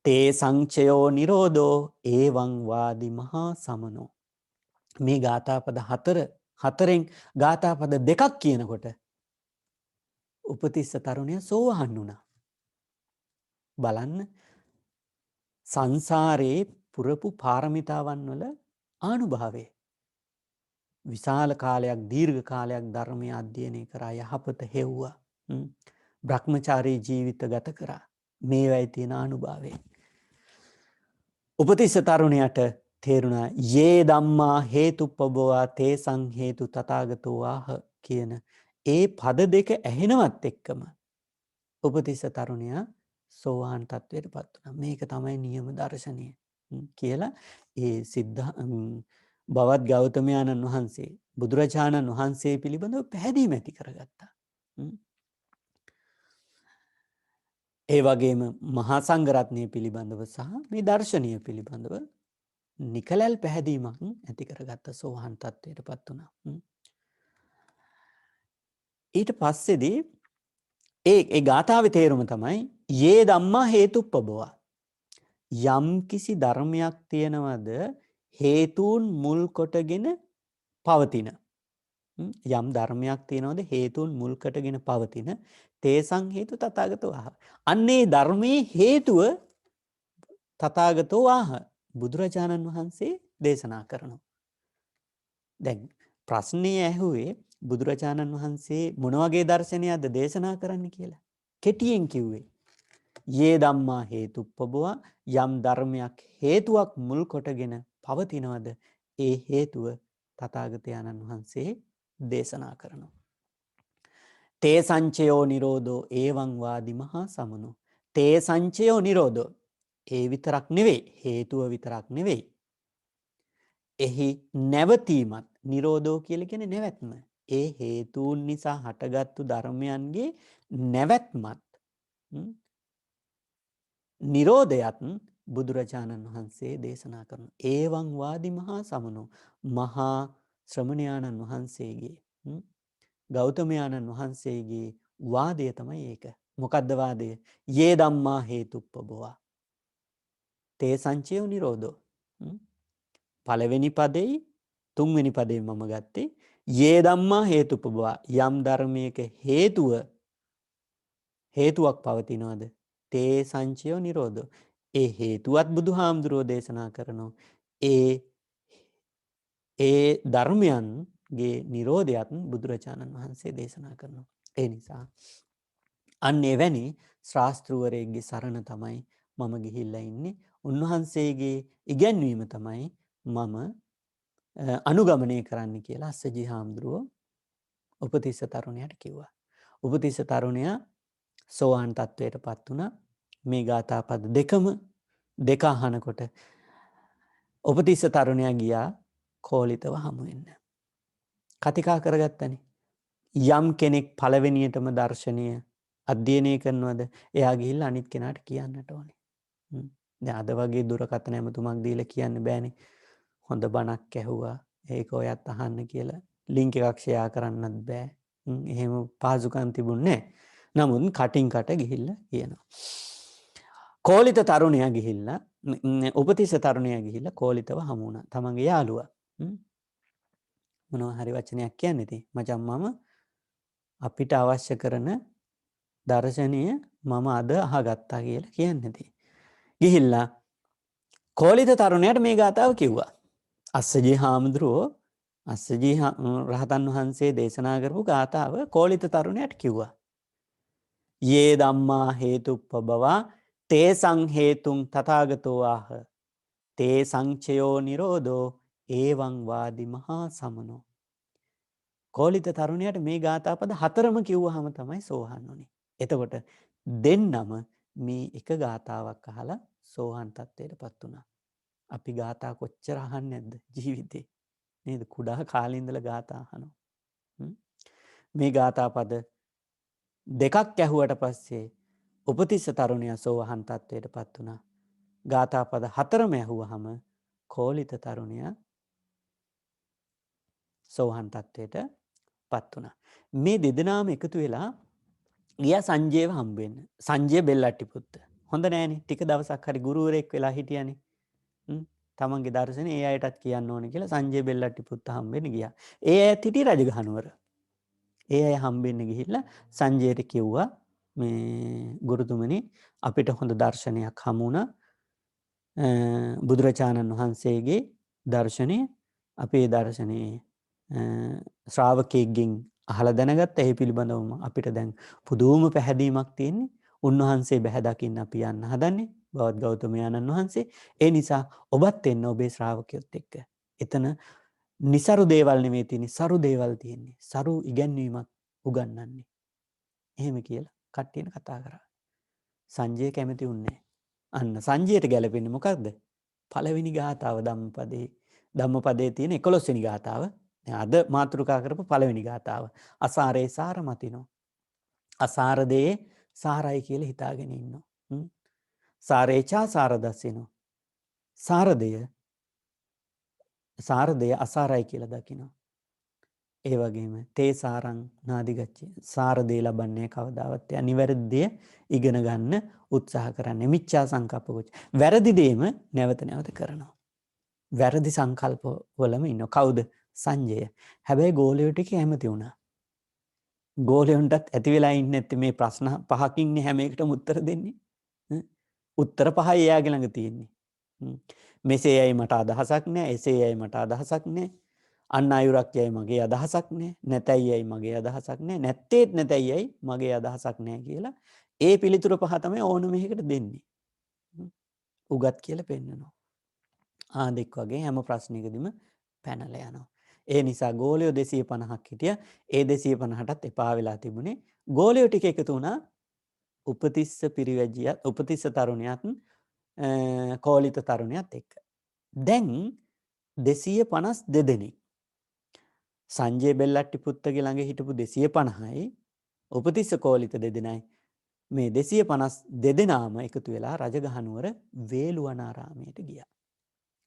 තේ සංචයෝ නිරෝධෝ ඒවං වාදි මහා සමනෝ. මේ ගාථා පද 4න් ගාථා පද 2ක් කියනකොට උපතිස්ස තරුණයා සෝවහන් වුණා. බලන්න සංසාරේ පුරපු පාරමිතාවන් වල ආනුභාවය. විශාල කාලයක් දීර්ඝ කාලයක් ධර්මය අධ්‍යයනය කරා යහපත හෙව්වා. බ්‍රහ්මචාරී ජීවිත ගත කරා. මේවයි තියෙන අනුභවය. උපතිස්ස තරුණයාට තේරුණා යේ ධම්මා හේතුප්පබවා තේසං හේතු තථාගතෝ ආහ කියන ඒ පද දෙක ඇහෙනවත් එක්කම උපතිස්ස තරුණයා සෝවාන් තත්වයට පත් වුණා. මේක තමයි නියම දර්ශනය කියලා ඒ බවත් ගෞතමයාණන් වහන්සේ බුදුරජාණන් වහන්සේ පිළිබඳව පැහැදීම ඇති කරගත්තා. ඒ වගේම මහා සංඝරත්නය පිළිබඳව සහ මේ දර්ශනය පිළිබඳව නිකලල් පැහැදීමක් ඇති කරගත්ත සෝවාන් තත්වයට පත් වුණා. ඊට පස්සේදී ඒ ගාථාවේ තේරුම තමයි යේ ධම්මා හේතුප්පබවා. යම් කිසි ධර්මයක් තියනවද හේතුන් මුල් කොටගෙන පවතින. යම් ධර්මයක් තියනවද හේතුන් මුල් කොටගෙන පවතින තේසං හේතු තථාගතෝ ආහ. අන්නේ ධර්මයේ හේතුව තථාගතෝ ආහ. බුදුරජාණන් වහන්සේ දේශනා කරනවා. දැන් ප්‍රශ්නේ ඇහුවේ බුදුරජාණන් වහන්සේ මොන වගේ දර්ශනයක්ද දේශනා කරන්න කියලා. කෙටියෙන් කිව්වේ යේ ධම්මා හේතුප්පබවා යම් ධර්මයක් හේතුවක් මුල් කොටගෙන පවතිනවද ඒ හේතුව තථාගතයන්න් වහන්සේ දේශනා කරනවා. තේ සංචයෝ නිරෝධෝ ඒවං වාදි මහා සමනෝ. තේ සංචයෝ නිරෝධෝ ඒ විතරක් නෙවෙයි හේතුව විතරක් නෙවෙයි. එහි නැවතීමත් නිරෝධෝ කියලා කියන්නේ නැවැත්ම. ඒ හේතුන් නිසා හටගත්තු ධර්මයන්ගේ නැවැත්මත් නිරෝධයත් බුදුරජාණන් වහන්සේ දේශනා කරන ඒවං වාදි මහා සමනෝ මහා ශ්‍රමණයාණන් වහන්සේගේ ගෞතමයාණන් වහන්සේගේ වාදය තමයි ඒක. මොකද්ද වාදය? යේ ධම්මා හේතුප්පබවා තේ සංචයෝ නිරෝධෝ. පළවෙනි පදෙයි තුන්වෙනි පදේ මම ගත්තේ යේ ධම්මා හේතුප්පබවා යම් ධර්මයක හේතුව හේතුවක් පවතිනවද? තේ සංචයෝ නිරෝධෝ. ඒ හේතුවත් බුදුහාමුදුරුවෝ දේශනා කරනවා. ඒ ධර්මයන්ගේ නිරෝධයත් බුදුරජාණන් වහන්සේ දේශනා කරනවා. ඒ නිසා අන්න එවැනි ශාස්ත්‍රවරයෙක්ගේ සරණ තමයි මම ගිහිල්ලා ඉන්නේ. උන්වහන්සේගේ ඉගැන්වීම තමයි මම අනුගමනය කරන්න කියලා අස්සජි හාමුදුරුවෝ උපතිස්ස තරුණයට කිව්වා. උපතිස්ස තරුණයා සෝවාන් තත්වයට පත් වුණා. මේ ගාථා පද දෙක අහනකොට උපතිස්ස තරුණයා ගියා කෝලිතව හමු වෙන්න. කතිකා කරගත්තනේ. යම් කෙනෙක් පළවෙනියටම දර්ශනය අධ්‍යයනය කරනවද එයා ගිහිල්ලා අනිත් කෙනාට කියන්නට ඕනේ. දැන් අද වගේ දුරකථන ඇමතුමක් දීලා කියන්න බෑනේ. හොඳ බණක් ඇහුවා ඒක ඔයත් අහන්න කියලා ලින්ක් එකක් ෂෙයා කරන්නත් බෑ. එහෙම පහසුකම් තිබුණේ නැහැ. නමුත් කටින් කට ගිහිල්ලා කියනවා. කෝලිත තරුණයා ගිහිල්ලා උපතිස්ස තරුණයා ගිහිල්ලා කෝලිතව හමු වුණා. තමන්ගේ යාළුවා. මොනවා හරි වචනයක් කියන්නේ ඉතින් මචං මම අපිට අවශ්‍ය කරන දර්ශනය මම අද අහගත්තා කියලා කියන්නේ ඉතින්. ගිහිල්ලා කෝලිත තරුණයාට මේ ගාථාව කිව්වා. අස්සජී හාමුදුරුවෝ අස්සජී රහතන් වහන්සේ දේශනා කරපු ගාථාව කෝලිත තරුණයාට කිව්වා. යේ ධම්මා හේතුප්පබවා තේසං හේතුං තථාගතෝ ආහ තේ සංචයෝ නිරෝධෝ ඒවං වාදි මහා සමනෝ. කෝලිත තරුණයාට මේ ගාථා පද 4ම කිව්වහම තමයි සෝහන් වුනේ. එතකොට දෙන්නම මේ එක ගාථාවක් අහලා සෝහන් තත්ත්වයටපත් වුණා. අපි ගාථා කොච්චර අහන්නේ නැද්ද ජීවිතේ? නේද? කුඩා කාලේ ඉඳලා ගාථා අහනවා. මේ ගාථා පද දෙකක් ඇහුවට පස්සේ උපතිස්ස තරුණයා සෝහන් තත්ත්වයටපත් වුණා. ගාථා පද 4ම ඇහුවහම කෝලිත තරුණයා සෝහන් තත්ත්වයටපත් වුණා. මේ දෙදෙනාම එකතු වෙලා ගියා සංජයව හම්බ වෙන්න. සංජය බෙල්ලට්ටි පුත්ත. හොඳ නෑනේ. ටික දවසක් හරි ගුරුවරයෙක් වෙලා හිටියානේ. තමන්ගේ දර්ශනේ ඒ අයටත් කියන්න ඕනේ කියලා සංජය බෙල්ලට්ටි පුත්ත හම්බ වෙන්න ගියා. ඒ අයත් හිටියේ රජගහනුවර. ඒ අය හම්බෙන්න ගිහිල්ලා සංජයට කිව්වා මේ ගුරුතුමනි අපිට හොඳ දර්ශනයක් හමු වුණා. බුදුරජාණන් වහන්සේගේ දර්ශනය අපේ දර්ශනයේ ශ්‍රාවකයෙක්ගෙන් අහලා දැනගත්ත ඒ පිළිබඳවම අපිට දැන් පුදුම පැහැදීමක් තියෙන්නේ. උන්වහන්සේ බැහැ දකින්න අපි යන්න හදන්නේ බවත් ගෞතමයාණන් වහන්සේ. ඒ නිසා ඔබත් එන්න ඔබේ ශ්‍රාවකයොත් එක්ක. එතන නිසරු දේවල් නෙමෙයි තියෙන්නේ සරු දේවල් තියෙන්නේ. සරු ඉගැන්වීමක් උගන්වන්නේ. එහෙම කියලා කට්ටියන කතා කරා. සංජය කැමති වුණේ අන්න සංජයට ගැලපෙන්නේ මොකක්ද? පළවෙනි ගාථාව ධම්මපදයේ තියෙන 11 වෙනි ගාථාව. අද මාතෘකා කරපු පළවෙනි ගාථාව. අසාරේ සාර මතිනෝ. අසාරදේ සාරයි කියලා හිතාගෙන ඉන්නවා. සාරේචා සාරදස්සිනෝ. සාරදය අසාරයි කියලා දකිනවා. ඒ වගේම තේ සාරං නාදිගච්ඡේ. සාරදේ ලබන්නේ කවදාවත්. නිවැරදිය ඉගෙන ගන්න උත්සාහ කරන්නේ. මිච්ඡා සංකප්ප. වැරදි දේම නැවත නැවත කරනවා. වැරදි සංකල්ප වලම ඉන්නවා. කවුද? සංජය. හැබැයි ගෝලයෝ ටික කැමති වුණා. ගෝලයන්ටත් ඇති වෙලා ඉන්නේ නැත්තේ මේ ප්‍රශ්න පහකින් හැම එකටම උත්තර දෙන්නේ. උත්තර පහයි එයාගේ ළඟ තියෙන්නේ. මෙසේ යයි මට අදහසක් නැහැ, එසේ යයි මට අදහසක් නැහැ. අන්න අයුරක් යයි මගේ අදහසක් නැහැ, නැතයි යයි මගේ අදහසක් නැහැ, නැත්තේත් නැතයි යයි මගේ අදහසක් නැහැ කියලා ඒ පිළිතුර පහ තමයි ඕනම එකකට දෙන්නේ. උගත් කියලා පෙන්නනවා. ආදෙක් වගේ හැම ප්‍රශ්නයකදීම පැනලා යනවා. ඒ නිසා ගෝලයෝ 250ක් හිටියා. ඒ 250ටත් එපා වෙලා තිබුණේ. ගෝලයෝ ටික එකතු වුණා උපතිස්ස පිරිවැජියත් උපතිස්ස තරුණයාත් කෝලිත තරුණයාත් එක්ක. දැන් 252 දෙනෙක්. සංජය බෙල්ලට්ටි පුත්තගේ ළඟ හිටපු 250යි උපතිස්ස කෝලිත දෙදෙනයි මේ 252 දෙනාම එකතු වෙලා රජගහනුවර වේළුවනාරාමයට ගියා.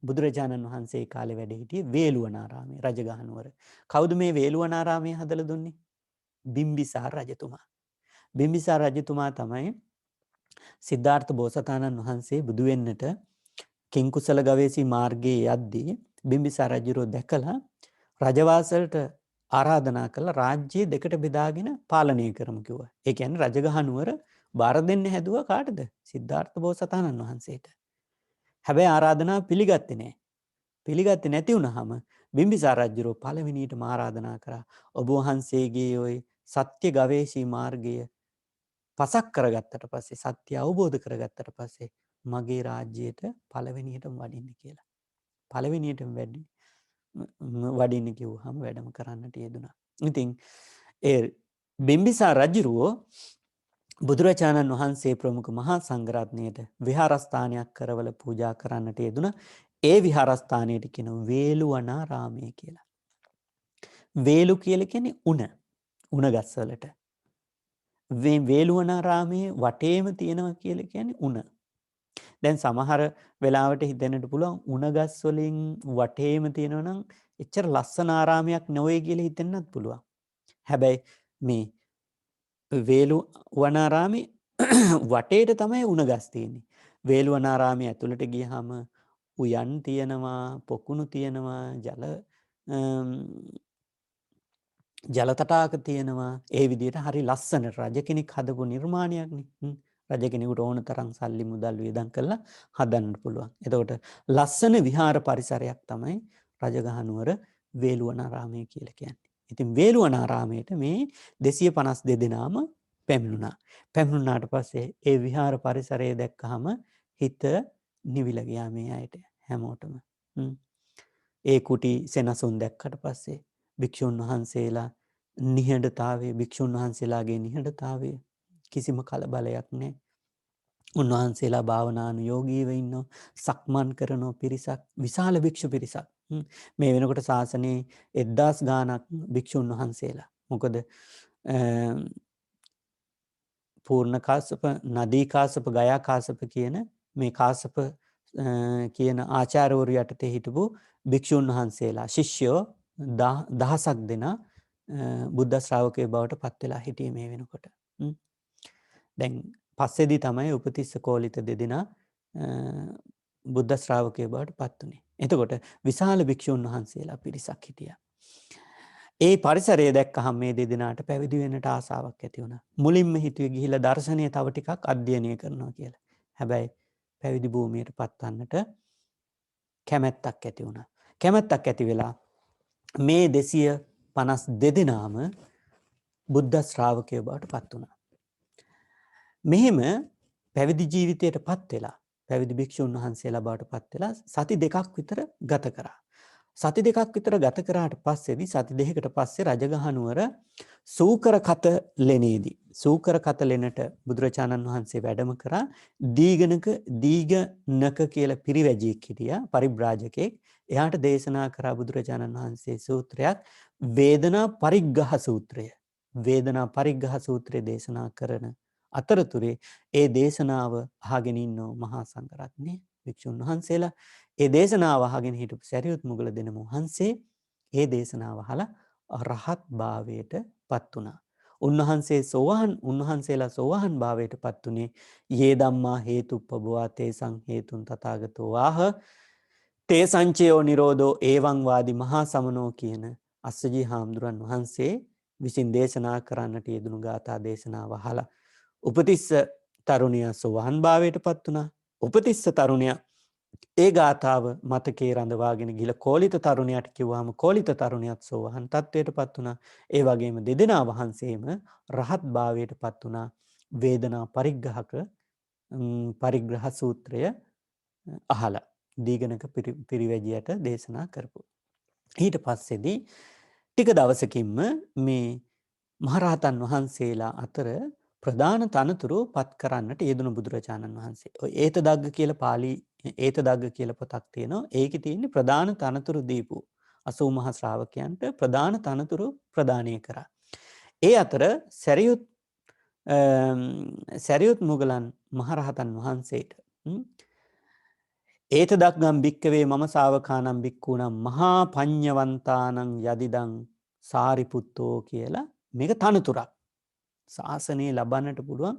බුදුරජාණන් වහන්සේ කාලේ වැඩ හිටියේ වේළුවනාරාමයේ රජගහනුවර. කවුද මේ වේළුවනාරාමය හදලා දුන්නේ? බිම්බිසාර රජතුමා. බිම්බිසාර රජතුමා තමයි සිද්ධාර්ථ බෝසතාණන් වහන්සේ බුදු වෙන්නට කිංකුසල ගවේෂී මාර්ගයේ යද්දී බිම්බිසාර රජුරෝ දැකලා රජවාසලට ආරාධනා කළා රාජ්‍යය දෙකට බෙදාගෙන පාලනය කරමු කිව්වා. ඒ කියන්නේ රජගහනුවර බාර දෙන්න හැදුවා කාටද? සිද්ධාර්ථ බෝසතාණන් වහන්සේට. හැබැයි ආරාධනාව පිළිගත්තේ නැහැ. පිළිගත්තේ නැති වුනහම බිම්බිසාර රජුරෝ පළවෙනියටම ආරාධනා කරා ඔබ වහන්සේගේ ওই සත්‍ය ගවේෂී මාර්ගය පසක් කරගත්තට පස්සේ සත්‍ය අවබෝධ කරගත්තට පස්සේ මගේ රාජ්‍යයට පළවෙනියටම වඩින්න කියලා. පළවෙනියටම වඩින්න කිව්වහම වැඩම කරන්නට යෙදුණා. ඉතින් ඒ බිම්බිසාර රජුරෝ බුදුරජාණන් වහන්සේ ප්‍රමුඛ මහා සංඝරත්නයට විහාරස්ථානයක් කරවල පූජා කරන්නට යෙදුණා. ඒ විහාරස්ථානයට කියනවා වේළුවනාරාමය කියලා. වේලු කියලා කියන්නේ උණ ගස්වලට. වේළුවනාරාමයේ වටේම තියෙනවා කියලා කියන්නේ උණ. දැන් සමහර වෙලාවට හිතෙන්නට පුළුවන් උණ ගස් වලින් වටේම තියෙනවා නම් එච්චර ලස්සන ආරාමයක් නොවේ කියලා හිතෙන්නත් පුළුවන්. හැබැයි මේ වේළුවනාරාමේ වටේට තමයි උණ ගස් තියෙන්නේ. වේළුවනාරාමයේ ඇතුළට ගියහම උයන් තියෙනවා, පොකුණු තියෙනවා, ජල තටාක තියෙනවා. ඒ විදිහට හරි ලස්සන රජ කෙනෙක් හදපු නිර්මාණයක්නේ. රජ කෙනෙකුට ඕන තරම් සල්ලි මුදල් වියදම් කරලා හදන්න පුළුවන්. එතකොට ලස්සන විහාර පරිසරයක් තමයි රජගහනුවර වේළුවනාරාමය කියලා කියන්නේ. ඉතින් වේළුවනාරාමයට මේ 252 දෙනාම පැමිණුණා. පැමිණුණාට පස්සේ ඒ විහාර පරිසරය දැක්කහම හිත නිවිල ගියා මේ අයට හැමෝටම. ඒ කුටි සෙනසුන් දැක්කට පස්සේ භික්ෂුන් වහන්සේලා නිහඬතාවය, භික්ෂුන් වහන්සේලාගේ නිහඬතාවය කිසිම කලබලයක් නැහැ. උන්වහන්සේලා භාවනානුයෝගීව ඉන්නවා, සක්මන් කරන පිරිසක්, විශාල භික්ෂු පිරිසක්. මේ වෙනකොට ශාසනයේ 1000 ගාණක් භික්ෂුන් වහන්සේලා. මොකද පූර්ණ කාශ්‍යප, නදී කාශ්‍යප, ගයා කාශ්‍යප කියන මේ කාශ්‍යප කියන ආචාර්යවරු යටතේ හිටපු භික්ෂුන් වහන්සේලා ශිෂ්‍යෝ 1000ක් දෙනා බුද්ධ ශ්‍රාවකයෝ බවට පත් වෙලා හිටියේ මේ වෙනකොට. දැන් පස්සේදී තමයි උපතිස්ස කෝලිත දෙදෙනා බුද්ධ ශ්‍රාවකයෝ බවට පත් වුණේ. එතකොට විශාල භික්ෂුන් වහන්සේලා පිරිසක් හිටියා. ඒ පරිසරය දැක්කහම මේ දෙදෙනාට පැවිදි වෙන්නට ආසාවක් ඇති වුණා. මුලින්ම හිතුවේ ගිහිලා දර්ශනය තව ටිකක් අධ්‍යයනය කරනවා කියලා. හැබැයි පැවිදි භූමියට පත්වන්නට කැමැත්තක් ඇති වුණා. කැමැත්තක් ඇති වෙලා මේ 252 දෙනාම බුද්ධ ශ්‍රාවකයෝ බවට පත් වුණා. මෙහෙම පැවිදි ජීවිතයට පත් වෙලා පැවිදි භික්ෂුන් වහන්සේලා බවට පත් වෙලා සති 2ක් විතර ගත කරා. සති 2ක් විතර ගත කරාට පස්සේදී සති 2කට පස්සේ රජගහනුවර සූකර කත ලෙනේදී සූකර කත ලෙනට බුදුරජාණන් වහන්සේ වැඩම කරා. දීගනක කියලා පිරිවැජියෙක් හිටියා, පරිබ්‍රාජකෙක්. එයාට දේශනා කරා බුදුරජාණන් වහන්සේ සූත්‍රයක්, වේදනා පරිග්ගහ සූත්‍රය. වේදනා පරිග්ගහ සූත්‍රය දේශනා කරන අතරතුරේ ඒ දේශනාව අහගෙන ඉන්නෝ මහා සංඝරත්නය වික්ෂුන් වහන්සේලා. ඒ දේශනාව අහගෙන හිටපු සරියුත් මුගල දෙනම වහන්සේ ඒ දේශනාව අහලා රහත් භාවයට පත් වුණා. උන්වහන්සේලා සෝවාන් භාවයට පත් වුණේ යේ ධම්මා හේතුප්පබවා තේසං හේතුන් තථාගතෝ ආහ තේ සංචයෝ නිරෝධෝ ඒවං වාදි මහා සමනෝ කියන අස්සජී හාමුදුරන් වහන්සේ විසින් දේශනා කරන්නට යෙදුණු ගාථා දේශනාව අහලා උපතිස්ස තරුණිය සෝවාන් භාවයට පත් වුණා. උපතිස්ස තරුණිය ඒ ගාථාව මතකේ රඳවාගෙන ගිහලා කෝලිත තරුණියට කිව්වහම කෝලිත තරුණියත් සෝවාන් තත්වයට පත් වුණා. ඒ වගේම දෙදෙනා වහන්සේම රහත් භාවයට පත් වුණා. වේදනා පරිග්‍රහ සූත්‍රය අහලා දීගණක පිරිවැජියට දේශනා කරපු. ඊට පස්සේදී ටික දවසකින්ම මේ මහරහතන් වහන්සේලා අතර ප්‍රධාන තනතුරු පත් කරන්නට යෙදුණු බුදුරජාණන් වහන්සේ. ඔය ඒතදග්ග කියලා පාළි ඒතදග්ග කියලා පොතක් තියෙනවා. ඒකේ තියෙන්නේ ප්‍රධාන තනතුරු දීපු 80 මහා ශ්‍රාවකයන්ට ප්‍රධාන තනතුරු ප්‍රදානය කරා. ඒ අතර සරියුත් මුගලන් මහරහතන් වහන්සේට ඒතදග්ගම් භික්කවේ මම ශාවකානම් භික්ඛූනම් මහා පඤ්ඤවන්තානං යදිදං සාරිපුත්තෝ කියලා මේක තනතුරක්. ශාසනය ලබන්නට පුළුවන්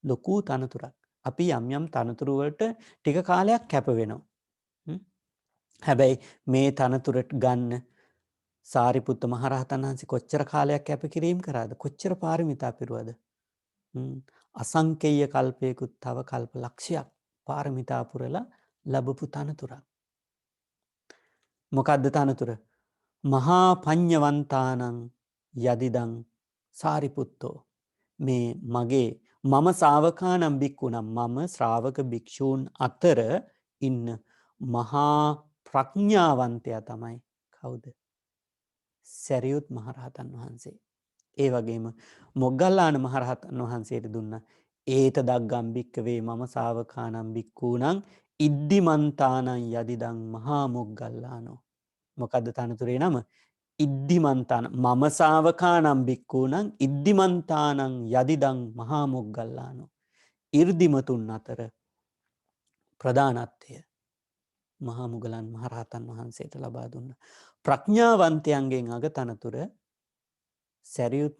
ලොකු තනතුරක්. අපි යම් යම් තනතුරු වලට ටික කාලයක් කැප වෙනවා. හැබැයි මේ තනතුරට ගන්න සාරිපුත්ත මහරහතන් වහන්සේ කොච්චර කාලයක් කැප කිරීම කරාද? කොච්චර පාරමිතා පිරුවද? අසංකේය කල්පයකුත් තව කල්ප ලක්ෂයක් පාරමිතා පුරලා ලැබපු තනතුරක්. මොකද්ද තනතුර? මහා පඤ්ඤවන්තානං යදිදං සාරිපුත්තෝ. මේ මගේ මම ශ්‍රාවකානම් භික්ඛුනම් මම ශ්‍රාවක භික්ෂූන් අතර ඉන්න මහා ප්‍රඥාවන්තයා තමයි කවුද? සරියුත් මහරහතන් වහන්සේ. ඒ වගේම මොග්ගල්ලාන මහරහතන් වහන්සේට දුන්න ඒත දග්ගම් භික්කවේ මම ශ්‍රාවකානම් භික්ඛූනම් ඉද්ධිමන්තානං යදිදං මහා මොග්ගල්ලානෝ. මොකද්ද තනතුරේ නම? ඉද්ධිමන්තාන මම ශ්‍රාවකානම් භික්ඛූනම් ඉද්ධිමන්තානං යදිදං මහා මොග්ගල්ලානෝ. 이르දිමතුන් අතර ප්‍රධානත්වය මහා මුගලන් මහරහතන් වහන්සේට ලබා දුන්න. ප්‍රඥාවන්තයන්ගෙන් අග තනතුර සැරියුත්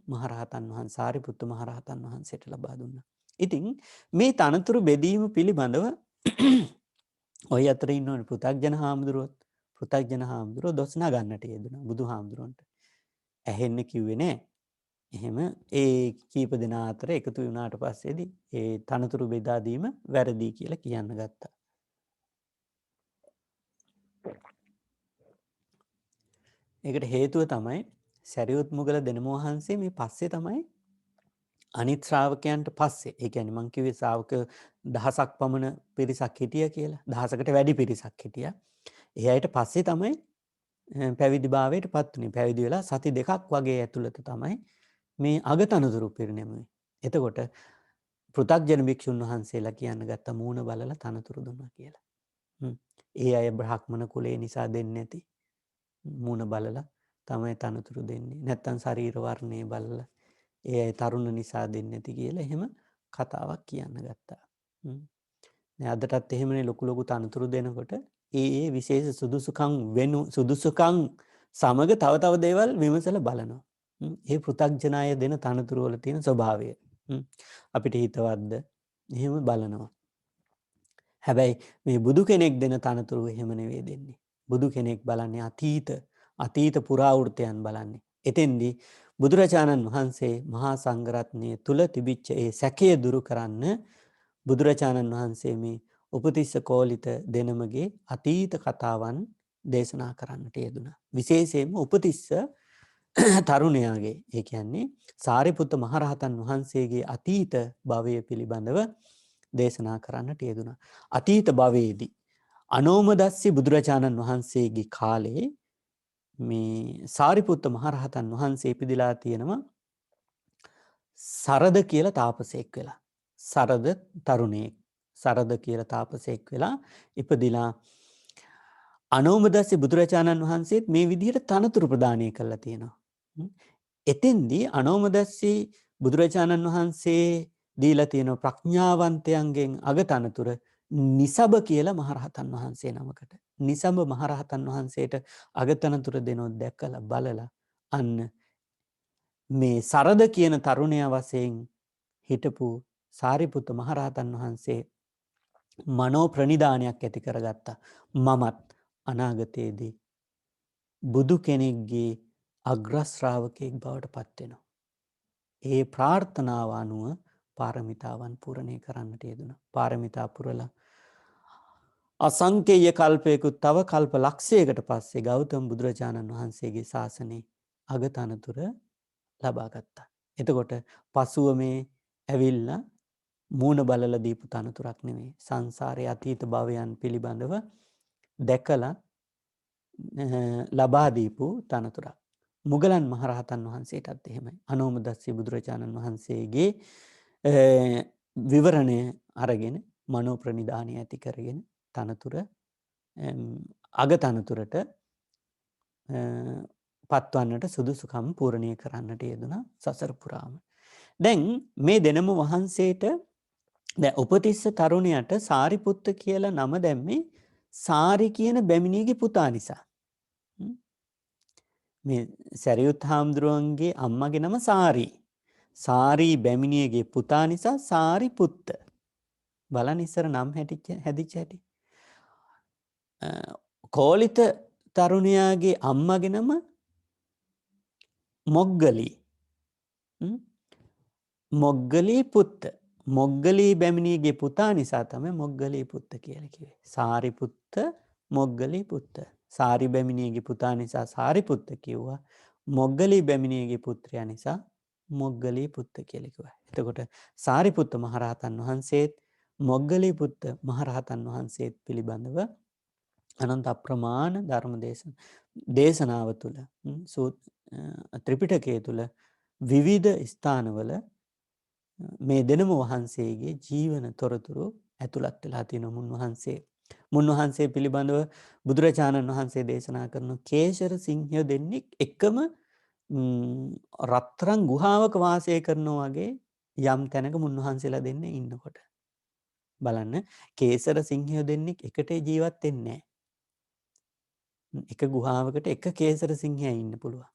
මහරහතන් වහන්සේ සාරිපුත්ත මහරහතන් වහන්සේට ලබා දුන්නා. ඉතින් මේ තනතුරු බෙදීම පිළිබඳව ඔය අතර ඉන්න පෘථග්ජන හාමුදුරුවෝ දොස් නගන්නට යෙදුණා බුදුහාමුදුරන්ට. ඇහෙන්න කිව්වේ නෑ. එහෙම ඒ කීප දෙනා අතර එකතු වුණාට පස්සේදී ඒ තනතුරු බෙදා දීම වැරදි කියලා කියන්න ගත්තා. ඒකට හේතුව තමයි සැරියුත් මුගල දෙනම වහන්සේ මේ පස්සේ තමයි අනිත් ශ්‍රාවකයන්ට පස්සේ ඒ කියන්නේ මං කිව්වේ ශ්‍රාවක දහසක් පමණ පිරිසක් හිටිය කියලා. දහසකට වැඩි පිරිසක් හිටියා. ඒ අයට පස්සේ තමයි පැවිදි භාවයට පත් වුණේ. පැවිදි වෙලා සති දෙකක් වගේ ඇතුළත තමයි මේ අගතනතුරු පිරිනැමුවේ. එතකොට පෘථග්ජන භික්ෂුන් වහන්සේලා කියන්න ගත්ත මූණ බලලා තනතුරු දුන්නා කියලා. ඒ අය බ්‍රාහ්මණ කුලේ නිසා දෙන්නේ නැති. මූණ බලලා තමයි තනතුරු දෙන්නේ. නැත්තම් ශරීර වර්ණය බලලා ඒ අය තරුණ නිසා දෙන්නේ නැති කියලා එහෙම කතාවක් කියන්න ගත්තා. දැන් අදටත් එහෙමනේ ලොකු තනතුරු දෙනකොට ඒ විශේෂ සුදුසුකම් සමග තව දේවල් විමසලා බලනවා. ඒ පෘථග්ජන අය දෙන තනතුරු වල තියෙන ස්වභාවය. අපිට හිතවත්ද? එහෙම බලනවා. හැබැයි මේ බුදු කෙනෙක් දෙන තනතුරු එහෙම නෙවෙයි දෙන්නේ. බුදු කෙනෙක් බලන්නේ අතීත පුරාවෘතයන් බලන්නේ. එතෙන්දී බුදුරජාණන් වහන්සේ මහා සංඝරත්නය තුල තිබිච්ච ඒ සැකය දුරු කරන්න බුදුරජාණන් වහන්සේ මේ උපතිස්ස කෝලිත දෙනමගේ අතීත කතාවන් දේශනා කරන්නට යෙදුණා. විශේෂයෙන්ම උපතිස්ස තරුණයාගේ ඒ කියන්නේ සාරිපුත්ත මහරහතන් වහන්සේගේ අතීත භවය පිළිබඳව දේශනා කරන්නට යෙදුණා. අතීත භවයේදී අනෝමදස්සි බුදුරජාණන් වහන්සේගේ කාලේ මේ සාරිපුත්ත මහරහතන් වහන්සේ ඉපදිලා තියෙනවා සරද කියලා තාපසයෙක් වෙලා. සරද තරුණයෙක්. සරද කියලා තාපසයෙක් වෙලා ඉපදිලා අනෝමදස්සි බුදුරජාණන් වහන්සේත් මේ විදිහට තනතුරු ප්‍රදානය කරලා තියෙනවා. එතෙන්දී අනෝමදස්සි බුදුරජාණන් වහන්සේ දීලා තියෙන ප්‍රඥාවන්තයන්ගෙන් අග තනතුර නිසබ කියලා මහරහතන් වහන්සේ නමකට. නිසබ මහරහතන් වහන්සේට අගතනතුර දෙනොත් දැකලා බලලා අන්න මේ සරද කියන තරුණයා වශයෙන් හිටපු සාරිපුත්ත මහරහතන් වහන්සේ මනෝ ප්‍රනිධානයක් ඇති කරගත්තා. මමත් අනාගතයේදී බුදු කෙනෙක්ගේ අග්‍රශ්‍රාවකයෙක් බවට පත් වෙනවා. ඒ ප්‍රාර්ථනාව අනුව පාරමිතාවන් පූර්ණේ කරන්නට යෙදුණා. පාරමිතා පුරලා අසංකේය කල්පයකුත් තව කල්ප ලක්ෂයකට පස්සේ ගෞතම බුදුරජාණන් වහන්සේගේ ශාසනයේ අගතනතුර ලබා ගත්තා. එතකොට පසුව මේ ඇවිල්ලා මූණ බලලා දීපු තනතුරක් නෙමෙයි. සංසාරයේ අතීත භවයන් පිළිබඳව දැකලා ලබා දීපු තනතුරක්. මුගලන් මහරහතන් වහන්සේටත් එහෙමයි. අනෝමදස්සි බුදුරජාණන් වහන්සේගේ විවරණය අරගෙන මනෝ ප්‍රනිධානය ඇති කරගෙන තනතුර අගතනතුරට පත්වන්නට සුදුසුකම් පූර්ණය කරන්නට යෙදුණා සසර පුරාම. දැන් මේ දෙනම වහන්සේට උපතිස්ස තරුණයට සාරිපුත්ත කියලා නම දැම්මේ සාරි කියන බැමිණියගේ පුතා නිසා. මේ සැරියුත් හාමුදුරුවන්ගේ අම්මගේ නම සාරි. සාරි බැමිණියගේ පුතා නිසා සාරිපුත්ත. බලන්න ඉස්සර නම් හැදිච්ච හැටි. කෝලිත තරුණයාගේ අම්මගේ නම මොග්ගලී. මොග්ගලී පුත්ත. මොග්ගලී බැමිණියගේ පුතා නිසා තමයි මොග්ගලී පුත්ත කියලා කිව්වේ. සාරිපුත්ත මොග්ගලී පුත්ත. සාරි බැමිණියගේ පුතා නිසා සාරිපුත්ත කිව්වා. මොග්ගලී බැමිණියගේ පුත්‍රයා නිසා මොග්ගලී පුත්ත කියලා කිව්වා. එතකොට සාරිපුත්ත මහරහතන් වහන්සේත් මොග්ගලී පුත්ත මහරහතන් වහන්සේත් පිළිබඳව අනන්ත අප්‍රමාණ ධර්ම දේශනාව තුළ ත්‍රිපිටකය තුළ විවිධ ස්ථානවල මේ දෙනම වහන්සේගේ ජීවන තොරතුරු ඇතුළත් වෙලා තියෙන මුන්වහන්සේ පිළිබඳව බුදුරජාණන් වහන්සේ දේශනා කරන කේශර සිංහය දෙන්නෙක් එකම රත්තරන් ගුහාවක වාසය කරනවා වගේ යම් තැනක මුන්වහන්සේලා දෙන්න ඉන්නකොට බලන්න කේසර සිංහය දෙන්නෙක් එකට ජීවත් වෙන්නේ නැහැ. එක ගුහාවකට එක කේසර සිංහයා ඉන්න පුළුවන්.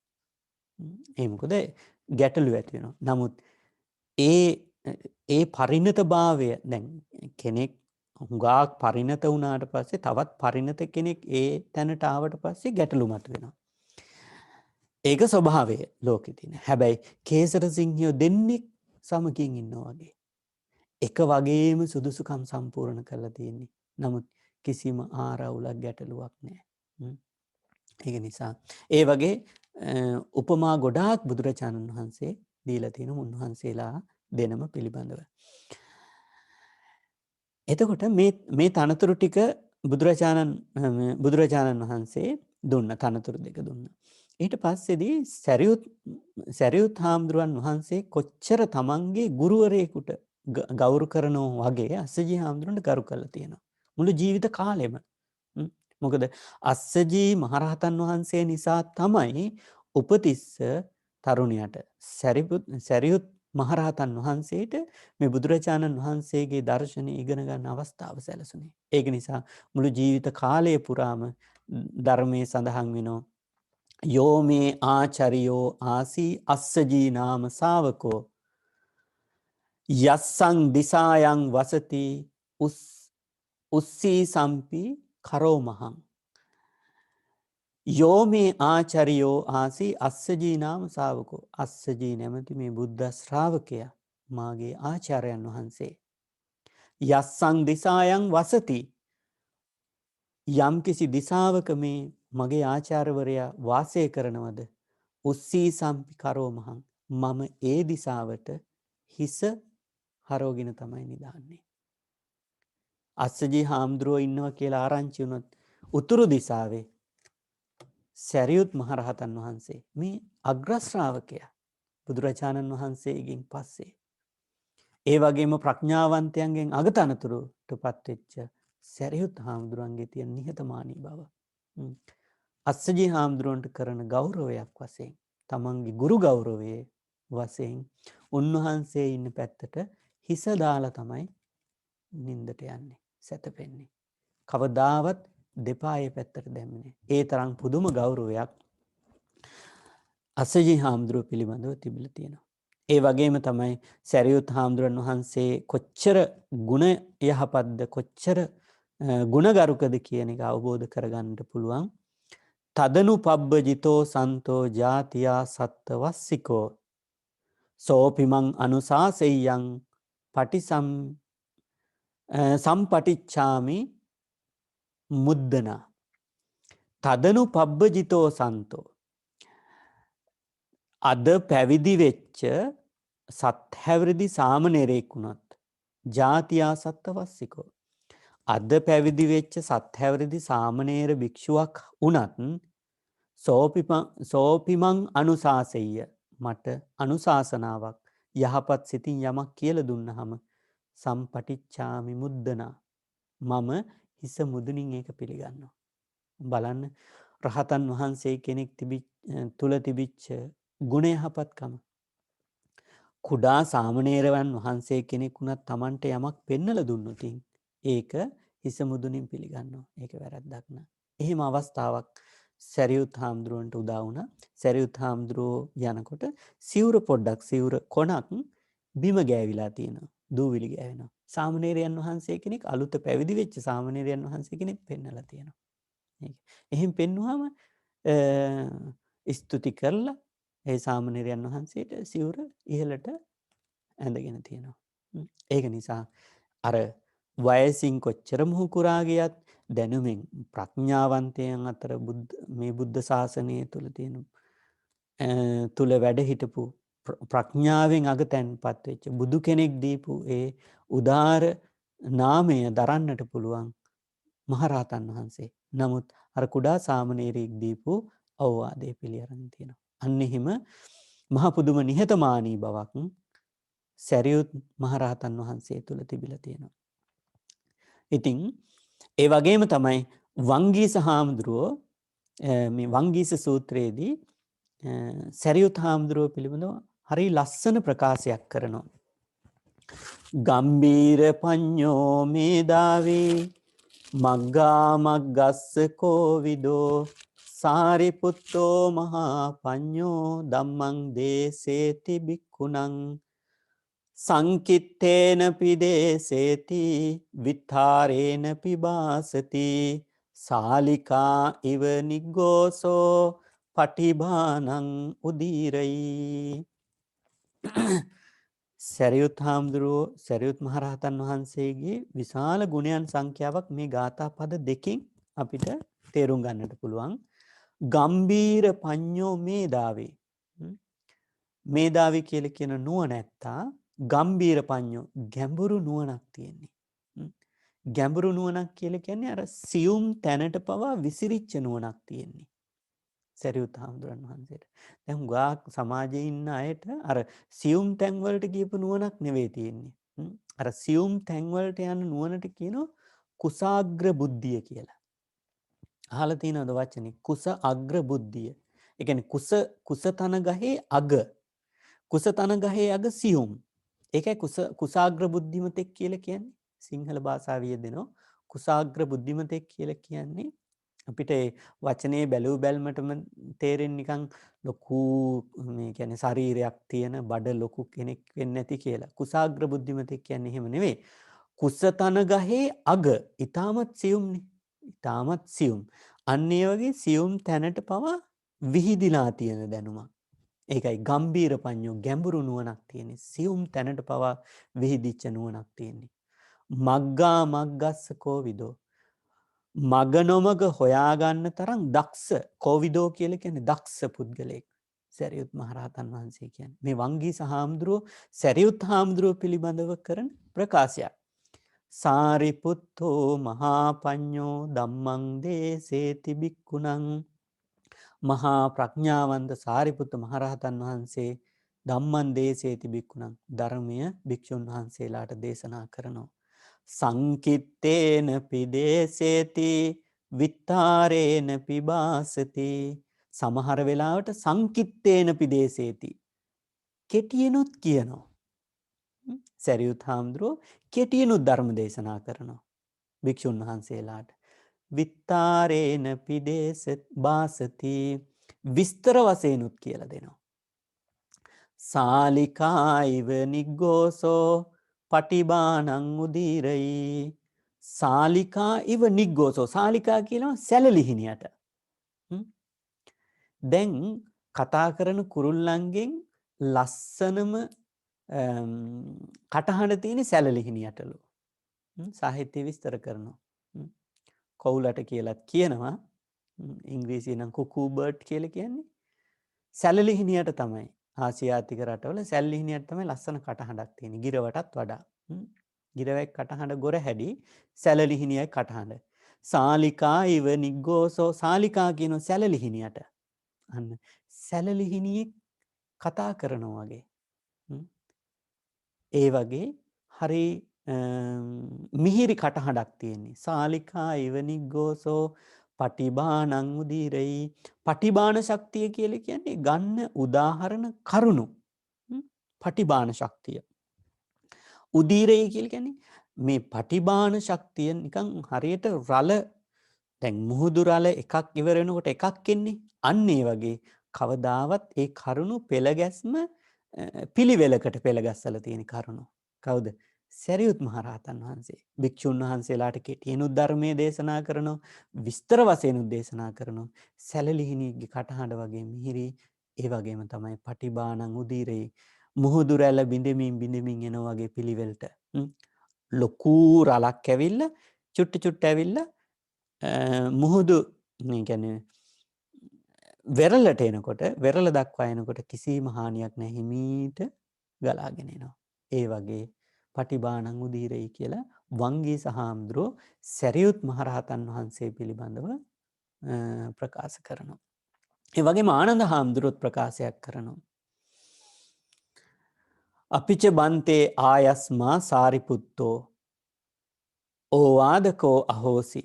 ඒ මොකද ගැටලු ඇති වෙනවා. නමුත් ඒ පරිණතභාවය දැන් කෙනෙක් හුඟක් පරිණත වුණාට පස්සේ තවත් පරිණත කෙනෙක් ඒ තැනට ආවට පස්සේ ගැටලු මතුවෙනවා. ඒක ස්වභාවය ලෝකෙ තියෙන. හැබැයි කේසර සිංහයෝ දෙන්නෙක් සමගින් ඉන්නවා වගේ. එක වගේම සුදුසුකම් සම්පූර්ණ කරලා තියෙන්නේ. නමුත් කිසිම ආරවුලක් ගැටලුවක් නැහැ. ඒක නිසා ඒ වගේ උපමා ගොඩාක් බුදුරජාණන් වහන්සේ දීලා තියෙන උන්වහන්සේලා දෙනම පිළිබඳව. එතකොට මේ තනතුරු ටික බුදුරජාණන් වහන්සේ දුන්න තනතුරු දෙක දුන්න. ඊට පස්සේදී සැරියුත් හාමුදුරුවන් වහන්සේ කොච්චර තමන්ගේ ගුරුවරයෙකුට ගෞරව කරනවා වගේ අස්සජී හාමුදුරන්ට ගරු කරලා තියෙනවා. මුළු ජීවිත කාලෙම. මොකද අස්සජී මහරහතන් වහන්සේ නිසා තමයි උපතිස්ස තරුණයට සැරියුත් මහරහතන් වහන්සේට මේ බුදුරජාණන් වහන්සේගේ දර්ශනය ඉගෙන ගන්න අවස්ථාව සැලසුනේ. ඒක නිසා මුළු ජීවිත කාලය පුරාම ධර්මයේ සඳහන් වෙනවා. යෝ මේ ආචරියෝ ආසී අස්සජී නාම ශාවකෝ යස්සං දිසායන් වසති උස්සී සම්පි කරෝමහං. යෝ මේ ආචරියෝ ආසී අස්සජී නාම ශාවකෝ. අස්සජී නැමැති මේ බුද්ධ ශ්‍රාවකයා මාගේ ආචාර්යයන් වහන්සේ. යස්සං දිසායන් වසති. යම් කිසි දිසාවක මේ මගේ ආචාර්යවරයා වාසය කරනවද උස්සී සම්පි කරෝමහං. මම ඒ දිසාවට හිස හරෝගෙන තමයි නිදාන්නේ. අස්සජී හාමුදුරුවෝ ඉන්නවා කියලා ආරංචි වුණොත් උතුරු දිසාවේ සැරියුත් මහරහතන් වහන්සේ මේ අග්‍රශ්‍රාවකයා බුදුරජාණන් වහන්සේගෙන් පස්සේ. ඒ වගේම ප්‍රඥාවන්තයන්ගෙන් අගතනතුරුට පත්වෙච්ච සැරියුත් හාමුදුරුවන්ගේ තියෙන නිහතමානී බව. අස්සජී හාමුදුරුවන්ට කරන ගෞරවයක් වශයෙන් තමන්ගේ ගුරු ගෞරවයේ වශයෙන් උන්වහන්සේ ඉන්න පැත්තට හිස දාලා තමයි නින්දට යන්නේ සැතපෙන්නේ. කවදාවත් දෙපායේ පැත්තට දැම්මේ. ඒ තරම් පුදුම ගෞරවයක් අස්සජී හාමුදුරුව පිළිබඳව තිබිලා තියෙනවා. ඒ වගේම තමයි සැරියුත් හාමුදුරන් වහන්සේ කොච්චර ගුණ යහපත්ද කොච්චර ගුණගරුකද කියන එක අවබෝධ කරගන්නට පුළුවන්. තදනු පබ්බජිතෝ සන්තෝ ජාතියා සත්ත වස්සිකෝ සෝපිමං අනුසාසෙය්‍යං සම්පටිච්ඡාමි මුද්දනා. තදනු පබ්බජිතෝ සන්තෝ. අද පැවිදි වෙච්ච සත්හැවරිදි සාමණේරයෙක් වුණත් ජාතියා සත්ත වස්සිකෝ. අද පැවිදි වෙච්ච සත්හැවරිදි සාමණේර භික්ෂුවක් වුණත් සෝපිමං අනුසාසෙය්‍ය මට අනුශාසනාවක් යහපත් සිතින් යමක් කියලා දුන්නහම සම්පටිච්ඡාමි මුද්දනා මම හිස මුදුනින් ඒක පිළිගන්නවා. බලන්න රහතන් වහන්සේ කෙනෙක් තුල තිබිච්ච ගුණ යහපත්කම. කුඩා සාමණේරයන් වහන්සේ කෙනෙක් වුණත් Tamanට යමක් පෙන්නලා දුන්නොත් ඒක හිස මුදුනින් පිළිගන්නවා. ඒක වැරද්දක් නෑ. එහෙම අවස්ථාවක් සැරියුත් හාමුදුරුවන්ට උදා වුණා. සැරියුත් හාමුදුරුවෝ යනකොට සිවුර කොනක් බිම ගෑවිලා තියෙනවා. දූවිලි ගෑවෙනවා. සාමණේරයන් වහන්සේ කෙනෙක් අලුත පැවිදි වෙච්ච සාමණේරයන් වහන්සේ කෙනෙක් පෙන්නලා තියෙනවා. එහෙම පෙන්වුවාම ස්තුති කරලා ඒ සාමණේරයන් වහන්සේට සිවුර ඉහළට ඇඳගෙන තියෙනවා. ඒක නිසා අර වයසින් කොච්චර මුහුකුරා ගියත් දැනුමින් ප්‍රඥාවන්තයන් අතර මේ බුද්ධ ශාසනය තුළ තියෙන තුළ වැඩ හිටපු ප්‍රඥාවෙන් අග තැන්පත් වෙච්ච බුදු කෙනෙක් දීපු ඒ උදාර නාමය දරන්නට පුළුවන් මහරහතන් වහන්සේ. නමුත් අර කුඩා සාමණේරයෙක් දීපු අවවාදය පිළිඅරන් තියෙනවා. අන්න එහෙම මහ පුදුම නිහතමානී බවක් සැරියුත් මහරහතන් වහන්සේ තුළ තිබිලා තියෙනවා. ඉතින් ඒ වගේම තමයි වංගීස හාමුදුරුවෝ මේ වංගීස සූත්‍රයේදී සැරියුත් හාමුදුරුවෝ පිළිබඳව හරි ලස්සන ප්‍රකාශයක් කරනවා. ගම්බීර පඤ්ඤෝ මේදාවේ මග්ගා මග්ගස්ස කෝවිදෝ සාරිපුත්තෝ මහා පඤ්ඤෝ ධම්මං දේසේති බික්ඛුනං සංකිත්තේන පිදේසේති විත්තරේන පිබාසති සාලිකා ඉව නිග්ගෝසෝ පටිභානං උදීරයි. සැරියුත් හාමුදුරුවෝ සැරියුත් මහරහතන් වහන්සේගේ විශාල ගුණයන් සංඛ්‍යාවක් මේ ගාථා පද දෙකින් අපිට තේරුම් ගන්නට පුළුවන්. ගම්බීර පඤ්ඤෝ මේදාවේ. මේදාවි කියලා කියන නුවණැත්තා ගම්බීර පඤ්ඤෝ ගැඹුරු නුවණක් තියෙන්නේ. ගැඹුරු නුවණක් කියලා කියන්නේ අර සියුම් තැනට පවා විසිරිච්ච නුවණක් තියෙන්නේ. සැරියුත් හාමුදුරන් වහන්සේට. දැන් ගාක් සමාජයේ ඉන්න අයට අර සියුම් තැන් වලට ගියපු නුවණක් නෙවෙයි තියෙන්නේ. අර සියුම් තැන් වලට යන නුවණට කියනවා කුසාග්‍ර බුද්ධිය කියලා. අහලා තියෙනවද වචනේ? කුස අග්‍ර බුද්ධිය. ඒ කියන්නේ කුසතන ගහේ අග. කුසතන ගහේ අග සියුම්. ඒකයි කුසාග්‍ර බුද්ධිමතෙක් කියලා කියන්නේ. සිංහල භාෂාවේ යෙදෙනවා. කුසාග්‍ර බුද්ධිමතෙක් කියලා කියන්නේ අපිට වචනේ බැලූ බැල්මටම තේරෙන්නේ නිකන් ලොකු මේ කියන්නේ ශරීරයක් තියෙන බඩ ලොකු කෙනෙක් වෙන්නේ නැති කියලා. කුසාග්‍ර බුද්ධිමතෙක් කියන්නේ එහෙම නෙවෙයි. කුසතන ගහේ අග ඊටමත් සියුම්නේ. ඊටමත් සියුම්. අන්න ඒ වගේ සියුම් තැනට පවා විහිදිලා තියෙන දැනුමක්. ඒකයි ගම්බීර පඤ්ඤෝ ගැඹුරු නුවණක් තියෙන්නේ. සියුම් තැනට පවා විහිදිච්ච නුවණක් තියෙන්නේ. මග්ගා මග්ගස්ස කෝවිදෝ මග නොමග හොයාගන්න තරම් දක්ෂ කෝවිදෝ කියලා කියන්නේ දක්ෂ පුද්ගලයෙක්. සැරියුත් මහරහතන් වහන්සේ කියන්නේ. මේ වංගීස හාමුදුරුවෝ සැරියුත් හාමුදුරුවෝ පිළිබඳව කරන ප්‍රකාශයක්. සාරිපුත්තෝ මහා පඤ්ඤෝ ධම්මං දේසේති බික්ඛුනං මහා ප්‍රඥාවන්ත සාරිපුත්ත මහරහතන් වහන්සේ ධම්මං දේසේති බික්ඛුනං ධර්මය භික්ෂුන් වහන්සේලාට දේශනා කරනවා. සංකිත්තේන පිදේසේති විත්තරේන පිබාසති සමහර වෙලාවට සංකිත්තේන පිදේසේති කෙටියෙනුත් කියනවා. සරියුත් හාමුදුරුවෝ කෙටියෙනුත් ධර්ම දේශනා කරනවා භික්ෂුන් වහන්සේලාට. විත්තරේන පිදේස බාසති විස්තර වශයෙන්ුත් කියලා දෙනවා. සාලිකා ඉව නිග්ගෝසෝ පටිභානං උදීරයි සාලිකා ඉව නිග්ගෝසෝ සාලිකා කියනවා සැලලිහිණියට. දැන් කතා කරන කුරුල්ලන්ගෙන් ලස්සනම කටහඬ තියෙන සැලලිහිණියටලු. සාහිත්‍ය විස්තර කරනවා. කවුලට කියලත් කියනවා. ඉංග්‍රීසියෙන් නම් කුකූ බර්ඩ් කියලා කියන්නේ. සැලලිහිණියට තමයි ආසියාතික රටවල සැලලිහිණියට තමයි ලස්සන කටහඬක් තියෙන්නේ ගිරවටත් වඩා. ගිරවැක් කටහඬ ගොර හැඩි සැලලිහිණියයි කටහඬ. සාලිකා ඉව නිග්ගෝසෝ සාලිකා කියන සැලලිහිණියට. අන්න සැලලිහිණියෙක් කතා කරනවා වගේ. ඒ වගේ හරි මිහිරි කටහඬක් තියෙන්නේ. සාලිකා ඉව නිග්ගෝසෝ පටිභානං උදීරයි පටිභාන ශක්තිය කියලා කියන්නේ ගන්න උදාහරණ කරුණු. පටිභාන ශක්තිය. උදීරයි කියලා කියන්නේ මේ පටිභාන ශක්තිය නිකන් හරියට රළ දැන් මුහුදු රළ එකක් ඉවර වෙනකොට එකක් එන්නේ. අන්න ඒ වගේ කවදාවත් ඒ කරුණු පෙළ ගැස්ම පිළිවෙලකට පෙළ ගැස්සලා තියෙන කරුණු. කවුද? සැරියුත් මහරහතන් වහන්සේ. භික්ෂුන් වහන්සේලාට කෙටියෙනුත් ධර්මයේ දේශනා කරනවා, විස්තර වශයෙන්ුත් දේශනා කරනවා. සැලලිහිණිගේ කටහඬ වගේ මිහිරි ඒ වගේම තමයි පටිභානං උදීරේ මුහුදු රැළ බිඳෙමින් එන වගේ පිළිවෙලට ලොකු රලක් ඇවිල්ලා චුට්ට ඇවිල්ලා මුහුදු කියන්නේ වෙරළට එනකොට වෙරළ දක්වා එනකොට කිසිම හානියක් නැහැ හිමීට ගලාගෙන එනවා. ඒ වගේ පටිභාණං උදීරයි කියලා වංගීස හාමුදුරුවෝ සැරියුත් මහරහතන් වහන්සේ පිළිබඳව ප්‍රකාශ කරනවා. ඒ වගේම ආනන්ද හාමුදුරුවොත් ප්‍රකාශයක් කරනවා. අපිච බන්තේ ආයස්මා සාරිපුත්තෝ ඕවාදකෝ අහෝසි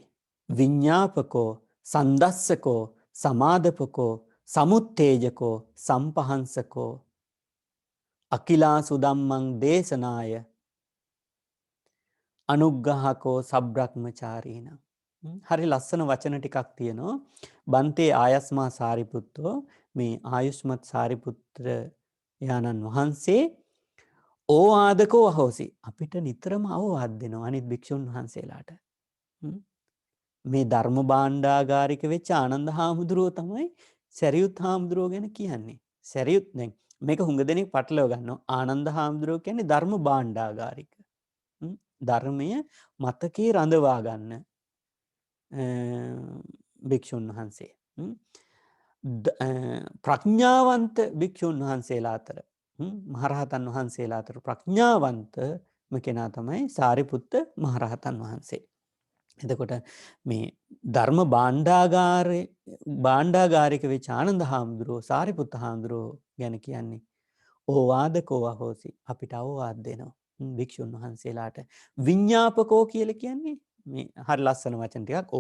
විඤ්ඤාපකෝ සන්දස්සකෝ සමාදපකෝ සමුත්තේජකෝ සම්පහන්සකෝ අකිලා සුදම්මං දේශනාය අනුග්ගහකෝ සබ්‍රක්‍මචාරීන. හරි ලස්සන වචන ටිකක් තියෙනවා. බන්තේ ආයස්මා සාරිපුත්තෝ මේ ආයුෂ්මත් සාරිපුත්‍ර යානන් වහන්සේ ඕවාදකෝ අහෝසි අපිට නිතරම අවවාද දෙනවා අනිත් භික්ෂුන් වහන්සේලාට. මේ ධර්ම භාණ්ඩාගාරික වෙච්ච ආනන්ද හාමුදුරුවෝ තමයි සැරියුත් හාමුදුරුවෝ ගැන කියන්නේ. සැරියුත් දැන් මේක හුඟ දෙනෙක් පටලව ගන්නවා. ආනන්ද හාමුදුරුවෝ කියන්නේ ධර්ම භාණ්ඩාගාරික. ධර්මය මතකේ රඳවා ගන්න භික්ෂුන් වහන්සේ. ප්‍රඥාවන්ත භික්ෂුන් වහන්සේලා අතර මහරහතන් වහන්සේලා අතර ප්‍රඥාවන්තම කෙනා තමයි සාරිපුත්ත මහරහතන් වහන්සේ. එතකොට මේ ධර්ම භාණ්ඩාගාරික වෙච්ච ආනන්ද හාමුදුරුවෝ සාරිපුත්ත හාමුදුරුවෝ ගැන කියන්නේ ඕවාදකෝ අහෝසි අපිට අවවාද දෙනවා භික්ෂුන් වහන්සේලාට. විඤ්ඤාපකෝ කියලා කියන්නේ මේ හරි ලස්සන වචන ටිකක්.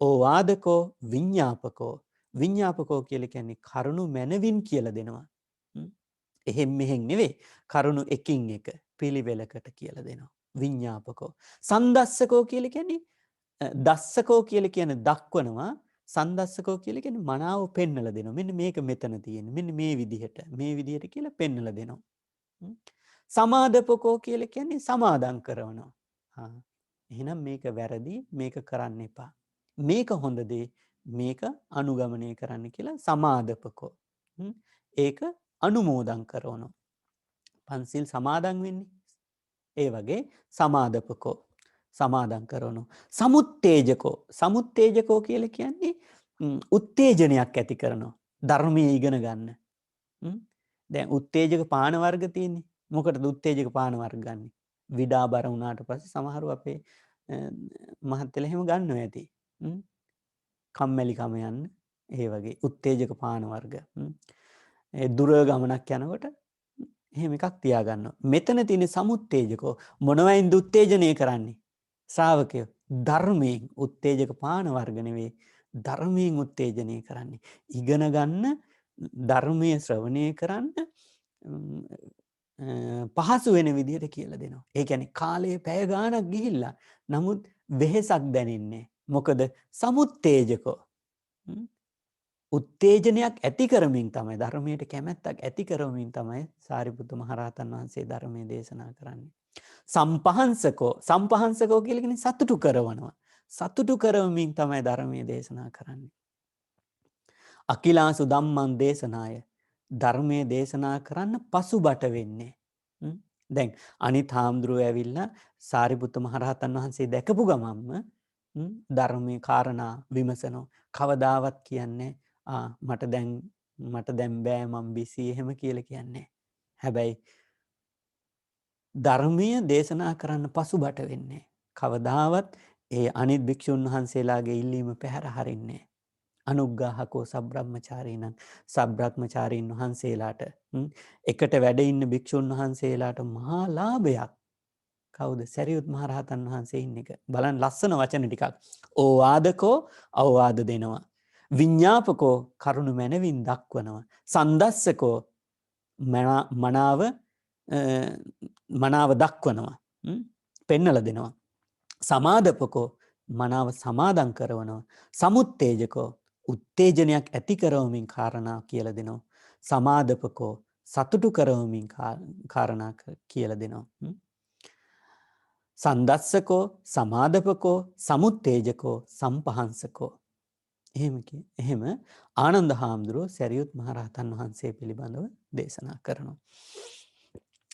ඕවාදකෝ විඤ්ඤාපකෝ. විඤ්ඤාපකෝ කියලා කියන්නේ කරුණු මැනවින් කියලා දෙනවා. එහෙම් මෙහෙන් නෙවෙයි කරුණු එකින් එක පිළිවෙලකට කියලා දෙනවා. විඤ්ඤාපකෝ. සන්දස්සකෝ කියලා කියන්නේ දස්සකෝ කියලා කියන්නේ දක්වනවා. සන්දස්සකෝ කියලා කියන්නේ මනාව පෙන්වලා දෙනවා. මෙන්න මේක මෙතන තියෙන්නේ. මෙන්න මේ විදිහට කියලා පෙන්වලා දෙනවා. සමාදපකෝ කියලා කියන්නේ සමාදම් කරනවා. එහෙනම් මේක වැරදි මේක කරන්න එපා. මේක හොඳ දේ මේක අනුගමනය කරන්න කියලා සමාදපකෝ. ඒක අනුමෝදන් කරනවා. පන්සිල් සමාදන් වෙන්නේ. ඒ වගේ සමාදපකෝ සමාදන් කරනවා. සමුත්තේජකෝ කියලා කියන්නේ උත්තේජනයක් ඇති කරනවා. ධර්මයේ ඉගෙන ගන්න. දැන් උත්තේජක පාන වර්ග තියෙන්නේ. මොකටද උත්තේජක පාන වර්ග ගන්නෙ? විඩාබර වුණාට පස්සේ සමහරව අපේ මහත්තයලා එහෙම ගන්නවා ඇති. කම්මැලිකම යන්න ඒ වගේ උත්තේජක පාන වර්ග. දුර ගමනක් යනකොට එහෙම එකක් තියාගන්නවා. මෙතන තියෙන සමුත්තේජකෝ මොනවයින්ද උත්තේජනය කරන්නේ? ශ්‍රාවකයෝ ධර්මයෙන් උත්තේජක පාන වර්ග නෙවෙයි ධර්මයෙන් උත්තේජනය කරන්නේ. ඉගෙන ගන්න ධර්මයේ ශ්‍රවණය කරන්න පහසු වෙන විදිහට කියලා දෙනවා. ඒ කියන්නේ කාලයේ පැය ගාණක් ගිහිල්ලා නමුත් වෙහෙසක් දැනෙන්නේ. මොකද සමුත්තේජකෝ උත්තේජනයක් ඇති කරමින් තමයි ධර්මයට කැමැත්තක් ඇති කරමින් තමයි සාරිපුත්ත මහරහතන් වහන්සේ ධර්මයේ දේශනා කරන්නේ. සම්පහන්සකෝ කියලා කියන්නේ සතුටු කරනවා. සතුටු කරමින් තමයි ධර්මයේ දේශනා කරන්නේ. අකිලාසු ධම්මං දේශනාය ධර්මයේ දේශනා කරන්න පසුබට වෙන්නේ. දැන් අනිත් හාමුදුරුවෝ ඇවිල්ලා සාරිපුත්ත මහරහතන් වහන්සේ දැකපු ගමන්ම ධර්මයේ කාරණා විමසනවා. කවදාවත් කියන්නේ මට දැන් බෑ මම බිසි එහෙම කියලා කියන්නේ. හැබැයි ධර්මීය දේශනා කරන්න පසුබට වෙන්නේ. කවදාවත් ඒ අනිත් භික්ෂුන් වහන්සේලාගේ ඉල්ලීම පැහැර හරින්නේ. අනුග්ගාහකෝ සබ්‍රක්‍මචාරීන් වහන්සේලාට එකට වැඩ ඉන්න භික්ෂුන් වහන්සේලාට මහා ලාභයක්. කවුද? සැරියුත් මහරහතන් වහන්සේ ඉන්න එක. බලන්න ලස්සන වචන ටිකක්. ඕවාදකෝ අවවාද දෙනවා. විඤ්ඤාපකෝ කරුණු මැනවින් දක්වනවා. සන්දස්සකෝ මනාව දක්වනවා. පෙන්නලා දෙනවා. සමාදපකෝ මනාව සමාදම් කරනවා. සමුත්තේජකෝ උත්තේජනයක් ඇති කරවමින් කාරණා කියලා දෙනවා. සමාදපකෝ සතුටු කරවමින් කාරණා කියලා දෙනවා. සන්දස්සකෝ සමාදපකෝ සමුත්තේජකෝ සම්පහන්සකෝ. එහෙම ආනන්ද හාමුදුරුවෝ සැරියුත් මහරහතන් වහන්සේ පිළිබඳව දේශනා කරනවා.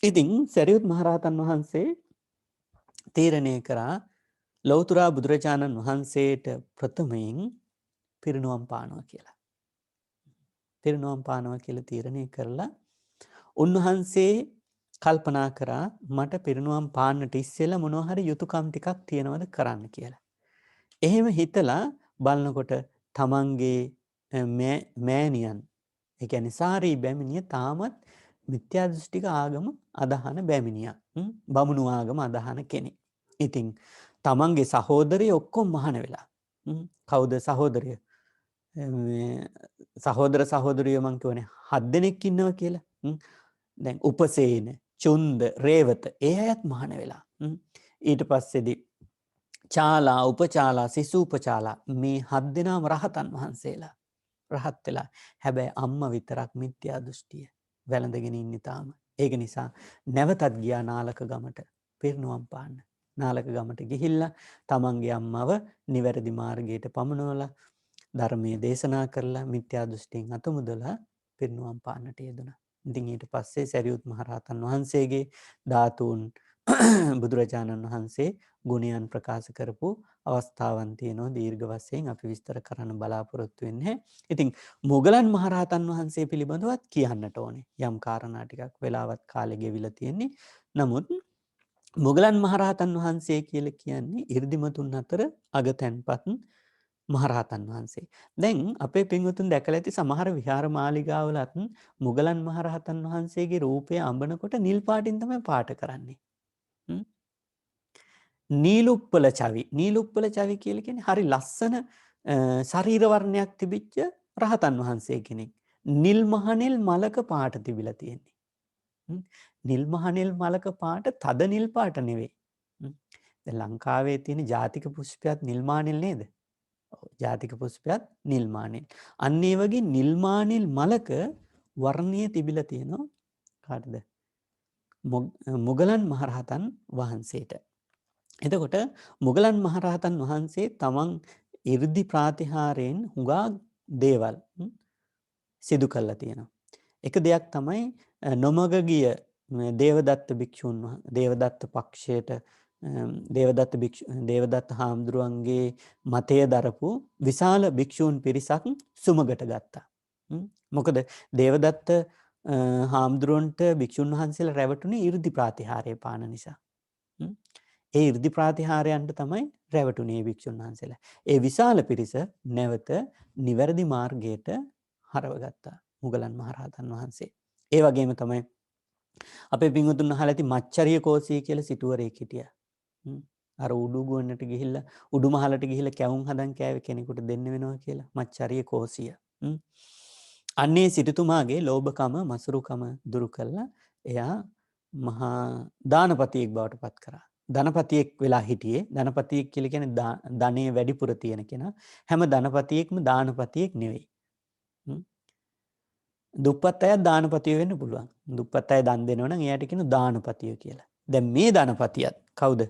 ඉතින් සරියුත් මහරහතන් වහන්සේ තීරණය කරා ලෞතුරා බුදුරජාණන් වහන්සේට ප්‍රථමයෙන් පිරිනුවම් පානවා කියලා. පිරිනුවම් පානවා කියලා තීරණය කරලා උන්වහන්සේ කල්පනා කරා මට පිරිනුවම් පාන්නට ඉස්සෙල්ලා මොනවා හරි යුතුයකම් ටිකක් තියනවද කරන්න කියලා. එහෙම හිතලා බලනකොට තමන්ගේ මෑණියන් ඒ කියන්නේ සාරී බැමිණිය තාමත් මිත්‍යා දෘෂ්ටික ආගම අදහන බැමිණියක්. බමුණු ආගම අදහන කෙනෙක්. ඉතින් තමන්ගේ සහෝදරයෝ ඔක්කොම මහාන වෙලා. කවුද සහෝදරයෝ? සහෝදර සහෝදරියෝ මං කියවනේ 7 දෙනෙක් ඉන්නවා කියලා. දැන් උපසේන, චුන්ද, රේවත ඒ අයත් මහාන වෙලා. ඊට පස්සේදී චාලා, උපචාලා, සිසූපචාලා මේ 7 දෙනාම රහතන් වහන්සේලා. රහත් වෙලා. හැබැයි අම්මා විතරක් මිත්‍යා දෘෂ්ටිය වැළඳගෙන ඉන්නේ තාම. ඒක නිසා නැවතත් ගියා නාලක ගමට පිරිනුවම් පාන්න. නාලක ගමට ගිහිල්ලා තමන්ගේ අම්මව නිවැරදි මාර්ගයට පමුණවලා ධර්මයේ දේශනා කරලා මිත්‍යා දෘෂ්ටියෙන් අත මුදලා පිරිනුවම් පාන්නට යෙදුණා. ඉතින් ඊට පස්සේ සරියුත් මහරහතන් වහන්සේගේ ධාතුන් බුදුරජාණන් වහන්සේ ගුණයන් ප්‍රකාශ කරපු අවස්ථාවන් තියෙනවා දීර්ඝ වශයෙන් අපි විස්තර කරන්න බලාපොරොත්තු වෙන්නේ. ඉතින් මොගලන් මහරහතන් වහන්සේ පිළිබඳවත් කියන්නට ඕනේ. යම් කාරණා ටිකක් වෙලාවත් කාලෙ ගෙවිලා තියෙන්නේ. නමුත් මොගලන් මහරහතන් වහන්සේ කියලා කියන්නේ 이르දිමතුන් අතර අගතැන්පත් මහරහතන් වහන්සේ. දැන් අපේ පින්වතුන් දැකලා ඇති සමහර විහාර මාලිගාවලත් මොගලන් මහරහතන් වහන්සේගේ රූපය අඹනකොට නිල් පාටින් තමයි පාට කරන්නේ. නීලුප්පල චවි. නීලුප්පල චවි කියලා කියන්නේ හරි ලස්සන ශරීර වර්ණයක් තිබිච්ච රහතන් වහන්සේ කෙනෙක්. නිල් මහනෙල් මලක පාට තිබිලා තියෙන්නේ. නිල් මහනෙල් මලක පාට තද නිල් පාට නෙවෙයි. දැන් ලංකාවේ තියෙන ජාතික පුෂ්පයත් නිල් මානෙල් නේද? ජාතික පුෂ්පයත් නිල් මානෙල්. අන්න ඒ වගේ නිල් මානෙල් මලක වර්ණීය තිබිලා තියෙනවා කාටද? මොගලන් මහරහතන් වහන්සේට. එතකොට මොගලන් මහරහතන් වහන්සේ තමන් 이르දි ප්‍රාතිහාරයෙන් හුඟා දේවල් සිදු කළා තියෙනවා. එක දෙයක් තමයි නොමග ගිය දේවදත්ත භික්ෂුන් දේවදත්ත පක්ෂයට දේවදත්ත හාමුදුරුවන්ගේ මතය දරපු විශාල භික්ෂූන් පිරිසක් සුමගට ගත්තා. මොකද දේවදත්ත හාමුදුරුවන්ට භික්ෂුන් වහන්සේලා රැවටුනේ 이르දි ප්‍රාතිහාරය පාන නිසා. ඒ 이르දි ප්‍රාතිහාරයන්ට තමයි රැවටුනේ භික්ෂුන් වහන්සේලා. ඒ විශාල පිරිස නැවත නිවැරදි මාර්ගයට හරවගත්තා මුගලන් මහරහතන් වහන්සේ. ඒ වගේම තමයි අපේ පින්වතුන් අහලා ඇති මච්චරිය කෝසී කියලා සිටුවරයෙක් හිටියා. අර උඩුගුවන්නට ගිහිල්ලා උඩුමහලට ගිහිල්ලා කැවුම් හදන් කෑවේ කෙනෙකුට දෙන්න වෙනවා කියලා මච්චරිය කෝසිය. අන්නේ සිටුතුමාගේ ලෝභකම මසුරුකම දුරු කළා. එයා මහා දානපතියෙක් බවට පත් කරා. ධනපතියෙක් වෙලා හිටියේ. ධනපතියෙක් කියලා කියන්නේ ධනෙ වැඩිපුර තියෙන කෙනා. හැම ධනපතියෙක්ම දානපතියෙක් නෙවෙයි. දුප්පත් අය දානපතිය වෙන්න පුළුවන්. දුප්පත් අය දන් දෙනවා නම් එයාට කියන දානපතිය කියලා. දැන් මේ ධනපතියත් කවුද?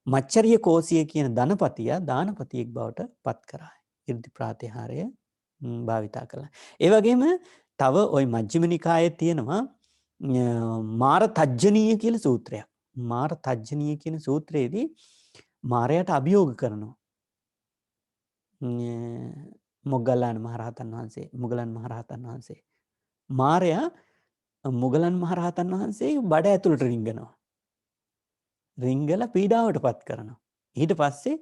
මච්චරිය කෝසිය කියන ධනපතියා දානපතියෙක් බවට පත් කරා. 이르දි ප්‍රාතිහාරය භාවිතා කළා. ඒ වගේම තව ওই මජ්ක්‍ධිම නිකායේ තියෙනවා මාර තජ්ජනීය කියලා සූත්‍රයක්. මාර තජ්ජනීය කියන සූත්‍රයේදී මාරයට අභියෝග කරනවා. මොග්ගල්ලාන මහරහතන් වහන්සේ, මුගලන් මහරහතන් වහන්සේ. මාරයා මුගලන් මහරහතන් වහන්සේ බඩ ඇතුළට රිංගනවා. රිංගල පීඩාවට පත් කරනවා. ඊට පස්සේ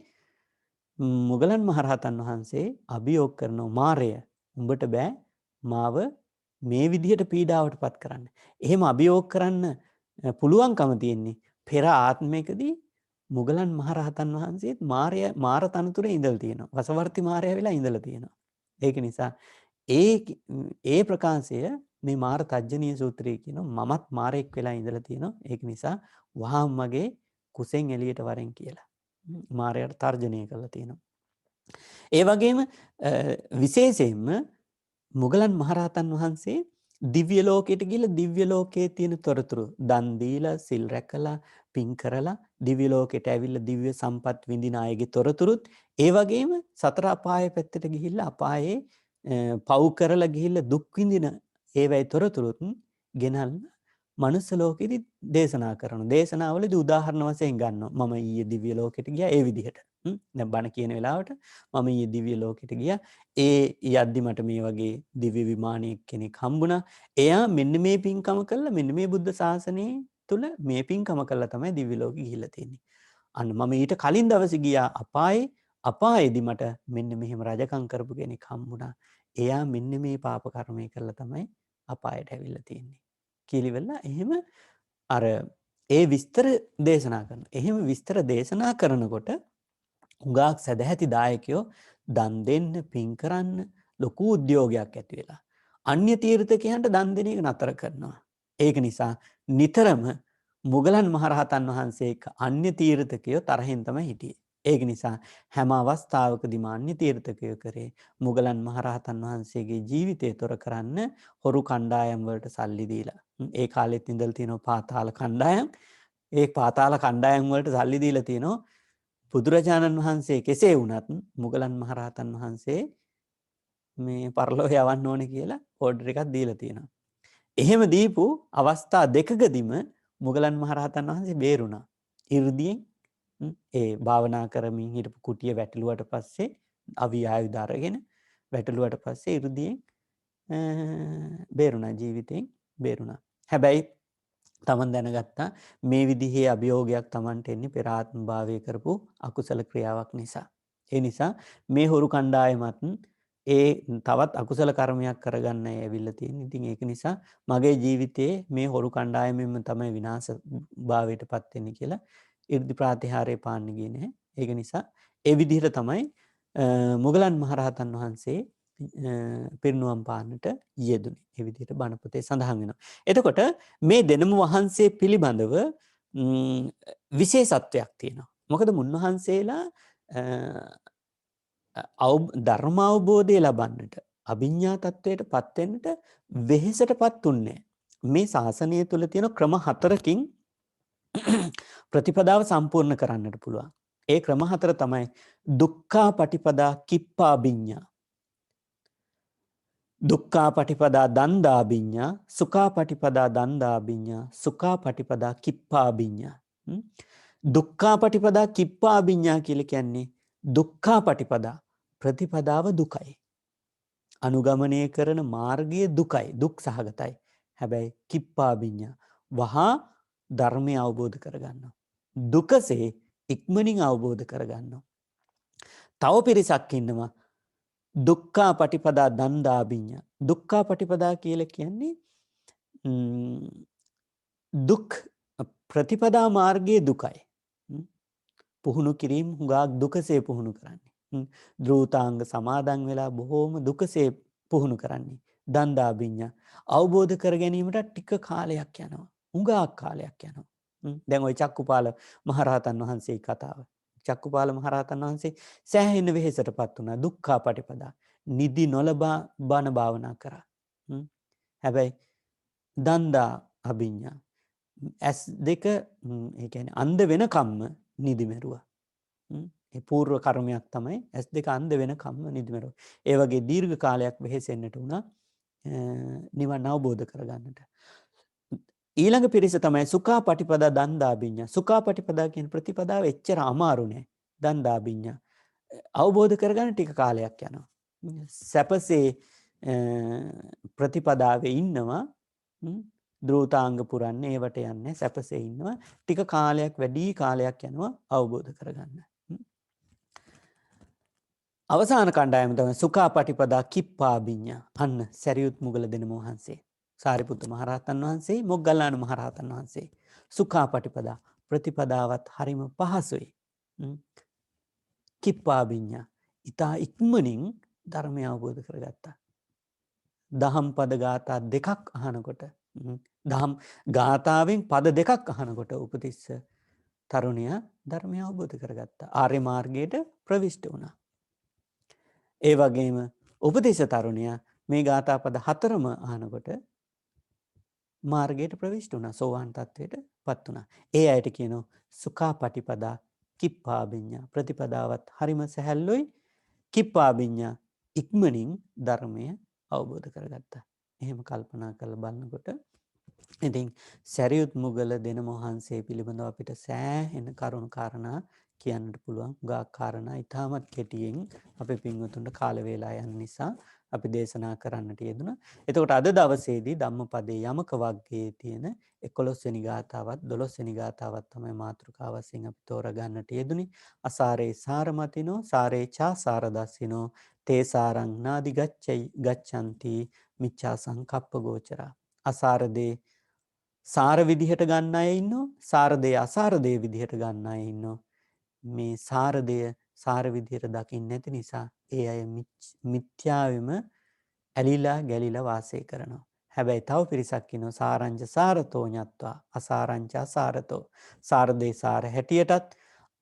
මුගලන් මහරහතන් වහන්සේ අභියෝග කරනවා මාරය උඹට බෑ මාව මේ විදිහට පීඩාවට පත් කරන්න. එහෙම අභියෝග කරන්න පුළුවන්කම තියෙන්නේ පෙර ආත්මයකදී මුගලන් මහරහතන් වහන්සේත් මාර තනතුරේ ඉඳලා තියෙනවා. වසවර්ති මාරයා වෙලා ඉඳලා තියෙනවා. ඒක නිසා ඒ ප්‍රකාශය මේ මාර තජ්ජනීය සූත්‍රයේ කියනවා මමත් මාරෙක් වෙලා ඉඳලා තියෙනවා. ඒක නිසා වහාම මගේ කුසෙන් එළියට වරෙන් කියලා. මාරයාට තර්ජනය කළා තියෙනවා. ඒ වගේම විශේෂයෙන්ම මුගලන් මහරහතන් වහන්සේ දිව්‍ය ලෝකයට ගිහිල්ලා දිව්‍ය ලෝකයේ තියෙන තොරතුරු දන් දීලා සිල් රැකලා පින් කරලා දිව්‍ය ලෝකයට ඇවිල්ලා දිව්‍ය සම්පත් විඳින අයගේ තොරතුරුත් ඒ වගේම සතර අපායේ පැත්තට ගිහිල්ලා අපායේ පව් කරලා ගිහිල්ලා දුක් විඳින ඒවයි තොරතුරුත් ගෙනල්ලා මනුස්ස ලෝකෙදි දේශනා කරනවා. දේශනාවලදී උදාහරණ වශයෙන් ගන්නවා. මම ඊයේ දිව්‍ය ලෝකෙට ගියා ඒ විදිහට. දැන් බණ කියන වෙලාවට මම ඊයේ දිව්‍ය ලෝකෙට ගියා. ඒ යද්දි මට මේ වගේ දිව්‍ය විමානයක කෙනෙක් හම්බුණා. එයා මෙන්න මේ පින්කම කළා මෙන්න මේ බුද්ධ ශාසනයේ තුල මේ පින්කම කළා තමයි දිව්‍ය ලෝකෙ ගිහිල්ලා තියෙන්නේ. අන්න මම ඊට කලින් දවසේ ගියා අපායේදී මට මෙන්න මෙහෙම රජකම් කරපු කෙනෙක් හම්බුණා. එයා මෙන්න මේ පාප කර්මය කළා තමයි අපායට ඇවිල්ලා තියෙන්නේ. කියලා එහෙම අර ඒ විස්තර දේශනා කරනවා. එහෙම විස්තර දේශනා කරනකොට හුඟක් සදැහැති දායකයෝ දන් දෙන්න, පින් කරන්න ලොකු උද්‍යෝගයක් ඇති වෙලා. අන්‍ය තීර්ථකයන්ට දන් දෙන එක නතර කරනවා. ඒක නිසා නිතරම මුගලන් මහරහතන් වහන්සේ එක්ක අන්‍ය තීර්ථකයෝ තරහින් තමයි හිටියේ. ඒක නිසා හැම අවස්ථාවකදීම අන්‍ය තීර්ථකයෝ කරේ මුගලන් මහරහතන් වහන්සේගේ ජීවිතය තොර කරන්න හොරු කණ්ඩායම් වලට සල්ලි දීලා. ඒ කාලෙත් ඉඳලා තියෙනවා පාතාල කණ්ඩායම්. ඒ පාතාල කණ්ඩායම් වලට සල්ලි දීලා තියෙනවා. බුදුරජාණන් වහන්සේ කෙසේ වුණත් මුගලන් මහරහතන් වහන්සේ මේ පරලොව යවන්න ඕනේ කියලා ඕඩර් එකක් දීලා තියෙනවා. එහෙම දීපු අවස්ථා දෙකකදීම මුගලන් මහරහතන් වහන්සේ බේරුණා. 이르දියෙන් ඒ භාවනා කරමින් හිටපු කුටිය වැටලුවට පස්සේ අවි ආයුධ අරගෙන වැටලුවට පස්සේ 이르දියෙන් බේරුණා, ජීවිතෙන් බේරුණා. හැබැයි තමන් දැනගත්තා මේ විදිහේ අභියෝගයක් තමන්ට එන්නේ පෙර ආත්ම භාවයේ කරපු අකුසල ක්‍රියාවක් නිසා. ඒ නිසා මේ හොරු කණ්ඩායමත් ඒ තවත් අකුසල කර්මයක් කරගන්න ඇවිල්ලා තියෙන. ඉතින් ඒක නිසා මගේ ජීවිතයේ මේ හොරු කණ්ඩායමෙන්ම තමයි විනාශ භාවයටපත් වෙන්නේ කියලා 이르දි ප්‍රාතිහාර්ය පාන්න ගියේ නැහැ. ඒක නිසා ඒ විදිහට තමයි මුගලන් මහරහතන් වහන්සේ පිරිනුවම් පාන්නට යෙදුනේ. ඒ විදිහට බණ පොතේ සඳහන් වෙනවා. එතකොට මේ දෙනම වහන්සේ පිළිබඳව විශේෂත්වයක් තියෙනවා. මොකද මුන්වහන්සේලා ධර්ම අවබෝධය ලබන්නට අභිඥා තත්වයට පත් වෙන්නට වෙහෙසටපත් උන්නේ. මේ ශාසනය තුල තියෙන ක්‍රම 4කින් ප්‍රතිපදාව සම්පූර්ණ කරන්නට පුළුවන්. ඒ ක්‍රම 4 තමයි දුක්ඛා පටිපදා කිප්පාභිඥා, දුක්ඛා පටිපදා දන්දාභිඥා, සුඛා පටිපදා දන්දාභිඥා, සුඛා පටිපදා කිප්පාභිඥා. දුක්ඛා පටිපදා කිප්පාභිඥා කියලා කියන්නේ දුක්ඛා පටිපදා ප්‍රතිපදාව දුකයි. අනුගමනය කරන මාර්ගය දුකයි, දුක් සහගතයි. හැබැයි කිප්පාභිඥා වහා ධර්මය අවබෝධ කරගන්නවා. දුකසේ ඉක්මනින් අවබෝධ කරගන්නවා. තව පිරිසක් ඉන්නවා දුක්ඛා පටිපදා දන්දාභිඥා. දුක්ඛා පටිපදා කියලා කියන්නේ දුක් ප්‍රතිපදා මාර්ගයේ දුකයි. පුහුණු කිරීම හුඟක් දුකසේ පුහුණු කරන්නේ. ධ්‍රුතාංග සමාදන් වෙලා බොහෝම දුකසේ පුහුණු කරන්නේ. දන්දාභිඥා අවබෝධ කර ගැනීමට ටික කාලයක් යනවා. හුඟක් කාලයක් යනවා. දැන් ওই චක්කුපාල මහරහතන් වහන්සේ කතාව. චක්කුපාල මහරහතන් වහන්සේ සෑහෙන වෙහෙසටපත් වුණා. දුක්ඛා පටිපදා නිදි නොලබා බණ භාවනා කරා. හැබැයි දන්දා අභිඥා ඇස් දෙක ඒ කියන්නේ අන්ධ වෙනකම්ම නිදි මෙරුවා. ඒ పూర్ව කර්මයක් තමයි ඇස් දෙක අන්ධ වෙනකම්ම නිදි මෙරුවා. ඒ වගේ දීර්ඝ කාලයක් වෙහෙසෙන්නට උනා නිවන් අවබෝධ කරගන්නට. ඊළඟ පිරිස තමයි සුඛා පටිපදා දන්දාභිඥා. සුඛා පටිපදා කියන ප්‍රතිපදාව එච්චර අමාරු නෑ. දන්දාභිඥා අවබෝධ කරගන්න ටික කාලයක් යනවා. සැපසේ ප්‍රතිපදාවේ ඉන්නවා. ධ්‍රුතාංග පුරන්නේ ඒවට යන්නේ සැපසේ ඉන්නවා. ටික කාලයක් වැඩි කාලයක් යනවා අවබෝධ කරගන්න. අවසාන කණ්ඩායම තමයි සුඛා පටිපදා කිප්පාභිඥා. අන්න සරියුත් මුගල දෙනම වහන්සේ, සාරිපුත්ත මහරහතන් වහන්සේ, මොග්ගල්ලාන මහරහතන් වහන්සේ. සුඛා පටිපදා ප්‍රතිපදාවත් හරිම පහසුයි. කිප්පාභිඥා ඊතා ඉක්මනින් ධර්මය අවබෝධ කරගත්තා. දහම් පද ගාථා දෙකක් අහනකොට, දහම් ගාථාවෙන් පද දෙකක් අහනකොට උපතිස්ස තරුණයා ධර්මය අවබෝධ කරගත්තා. ආර්ය මාර්ගයට ප්‍රවිෂ්ඨ වුණා. ඒ වගේම උපතිස්ස තරුණයා මේ ගාථා පද 4ම අහනකොට මාර්ගයට ප්‍රවිෂ්ඨ වුණා. සෝවාන් තත්වයට පත් වුණා. ඒ අයට කියනවා සුඛා පටිපදා කිප්පාභිඥා. ප්‍රතිපදාවත් හරිම සැහැල්ලුයි. කිප්පාභිඥා ඉක්මනින් ධර්මය අවබෝධ කරගත්තා. එහෙම කල්පනා කරලා බලනකොට ඉතින් සැරියුත් මුගල දෙනම වහන්සේ පිළිබඳව අපිට සෑහෙන කරුණු කාරණා කියන්නට පුළුවන්. ගාක් කාරණා ඉතාමත් කෙටියෙන් අපේ පින්වතුන්ට කාල වේලා යන නිසා අපි දේශනා කරන්නට යෙදුණා. එතකොට අද දවසේදී ධම්මපදයේ යමක වග්ගයේ තියෙන 11 වෙනි ගාථාවත් 12 වෙනි ගාථාවත් තමයි මාතෘකාව වශයෙන් අපි තෝරගන්නට යෙදුනේ. අසාරේ සාරමතිනෝ සාරේචා සාරදස්සිනෝ තේසාරං නාදි ගච්ඡanti මිච්ඡා සංකප්ප ගෝචරා. අසාරදේ සාර විදිහට ගන්න අය ඉන්නවා. සාරදේ අසාරදේ විදිහට ගන්න අය ඉන්නවා. මේ සාරදය සාර විදිහට දකින්නේ නැති නිසා ඒ අය මිත්‍යාවෙම ඇලිලා ගැලිලා වාසය කරනවා. හැබැයි තව පිරිසක් ඉන්නවා සාරංච සාරතෝ ඤත්වා අසාරංච අසාරතෝ. සාරදේ සාර හැටියටත්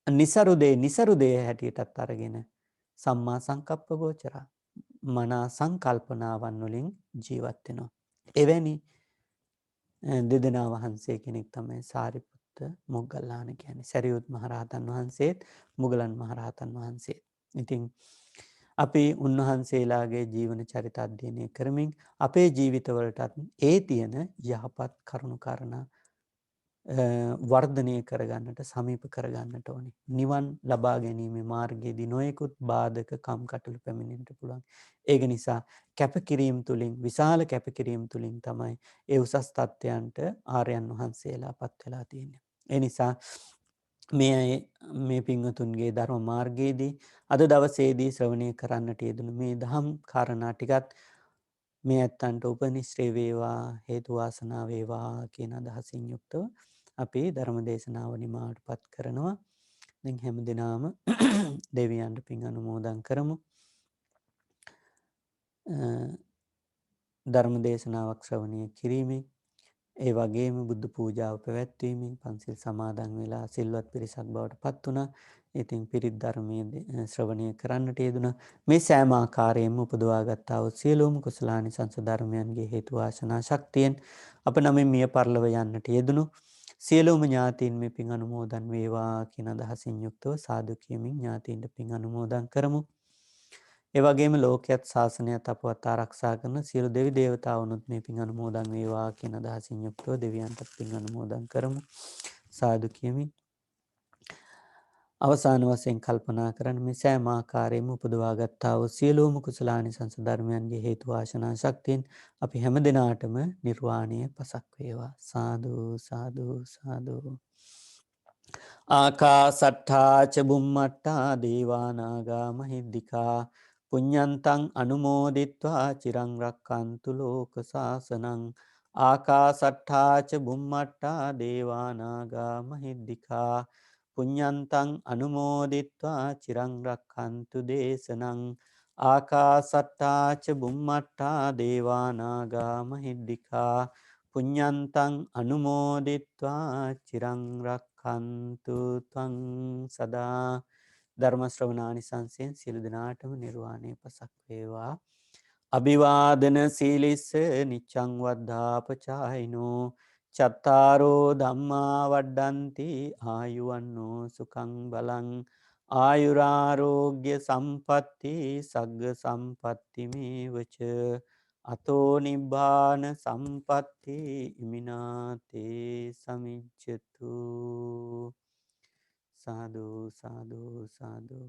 නිසරුදේ නිසරුදේ හැටියටත් අරගෙන සම්මා සංකප්ප ගෝචරා මනා සංකල්පනාවන් වලින් ජීවත් වෙනවා. එවැනි දෙදෙනා වහන්සේ කෙනෙක් තමයි සාරිපුත්ත මොග්ගල්ලාන කියන්නේ. සරියුත් මහරහතන් වහන්සේත් මුගලන් මහරහතන් වහන්සේත්. ඉතින් අපි උන්වහන්සේලාගේ ජීවන චරිත අධ්‍යයනය කරමින් අපේ ජීවිතවලටත් ඒ තියෙන යහපත් කරුණු කාරණා වර්ධනය කරගන්නට සමීප කරගන්නට ඕනේ. නිවන් ලබා ගැනීමේ මාර්ගයේදී නොයෙකුත් බාධක කම්කටොළු පැමිණෙන්නට පුළුවන්. ඒක නිසා කැපකිරීම තුලින් විශාල කැපකිරීම තුලින් තමයි ඒ උසස් තත්ත්වයන්ට ආර්යයන් වහන්සේලා පත් වෙලා තියෙන්නේ. ඒ නිසා මේ පින්වතුන්ගේ ධර්ම මාර්ගයේදී අද දවසේදී ශ්‍රවණය කරන්නට යෙදුණු මේ දහම් කාරණා ටිකත් මේ ඇත්තන්ට උපනිශ්‍රේ වේවා හේතු වාසනා වේවා කියන අදහසින් යුක්තව අපි ධර්ම දේශනාව නිමාවට පත් කරනවා. දැන් හැමදෙනාම දෙවියන්ට පින් අනුමෝදන් කරමු. ධර්ම දේශනාවක් ශ්‍රවණය කිරීමෙන් ඒ වගේම බුද්ධ පූජාව පැවැත්වීමෙන් පන්සිල් සමාදන් වෙලා සිල්වත් පිරිසක් බවට පත් වුණා. ඉතින් පිරිත් ධර්මයේ ශ්‍රවණය කරන්නට යෙදුණා. මේ සෑම ආකාරයෙන්ම උපදවා ගත්තා වූ සියලුම කුසලානිසංස ධර්මයන්ගේ හේතු වාසනා ශක්තියෙන් අප නමින් මිය පරලොව යන්නට යෙදුණු සියලුම ඥාතීන් මේ පින් අනුමෝදන් වේවා කියන අදහසින් යුක්තව සාදු කියමින් ඥාතීන්ට පින් අනුමෝදන් කරමු. ඒ වගේම ලෝකයේත් ශාසනයත් අපවත් ආරක්ෂා කරන සියලු දෙවි දේවතාවුනුත් මේ පින් අනුමෝදන් වේවා කියන අදහසින් යුක්තව දෙවියන්ට පින් අනුමෝදන් කරමු. සාදු කියමින් අවසාන වශයෙන් කල්පනා කරන්න මේ සෑම ආකාරයෙන්ම උපදවා ගත්තා වූ සියලුම කුසලානිසංස ධර්මයන්ගේ හේතු වාසනා ශක්තියෙන් අපි හැම දිනාටම නිර්වාණය පසක් වේවා. සාදු සාදු සාදු. ආකාසට්ඨා ච බුම්මට්ඨා දේවා නාග මහිද්దికා පුඤ්ඤන්තං අනුමෝදිත්වා චිරං රක්칸තු ලෝක සාසනං. ආකාසට්ඨා ච බුම්මට්ඨා දේවා නාග මහිද්దికා පුඤ්ඤන්තං අනුමෝදිත්වා චිරං රක්칸තු දේශනං. ආකාසට්ඨා ච බුම්මට්ඨා දේවා නාග මහිද්దికා පුඤ්ඤන්තං අනුමෝදිත්වා චිරං රක්칸තු ත්වං සදා. ධර්ම ශ්‍රවණානිසංසයෙන් සියලු දෙනාටම නිර්වාණය පසක් වේවා. අභිවාදන සීලිස්ස නිච්ඡං වද්ධාපචායිනෝ චත්තාරෝ ධම්මා වඩ්ඩಂತಿ ආයුවන්නෝ සුඛං බලං ආයුරාෝග්‍ය සම්පatti සග්ග සම්පatti මේවච අතෝ නිබ්බාන සම්පatti ඉමිනාතේ සමිච්ඡතු. සාදු සාදු සාදු.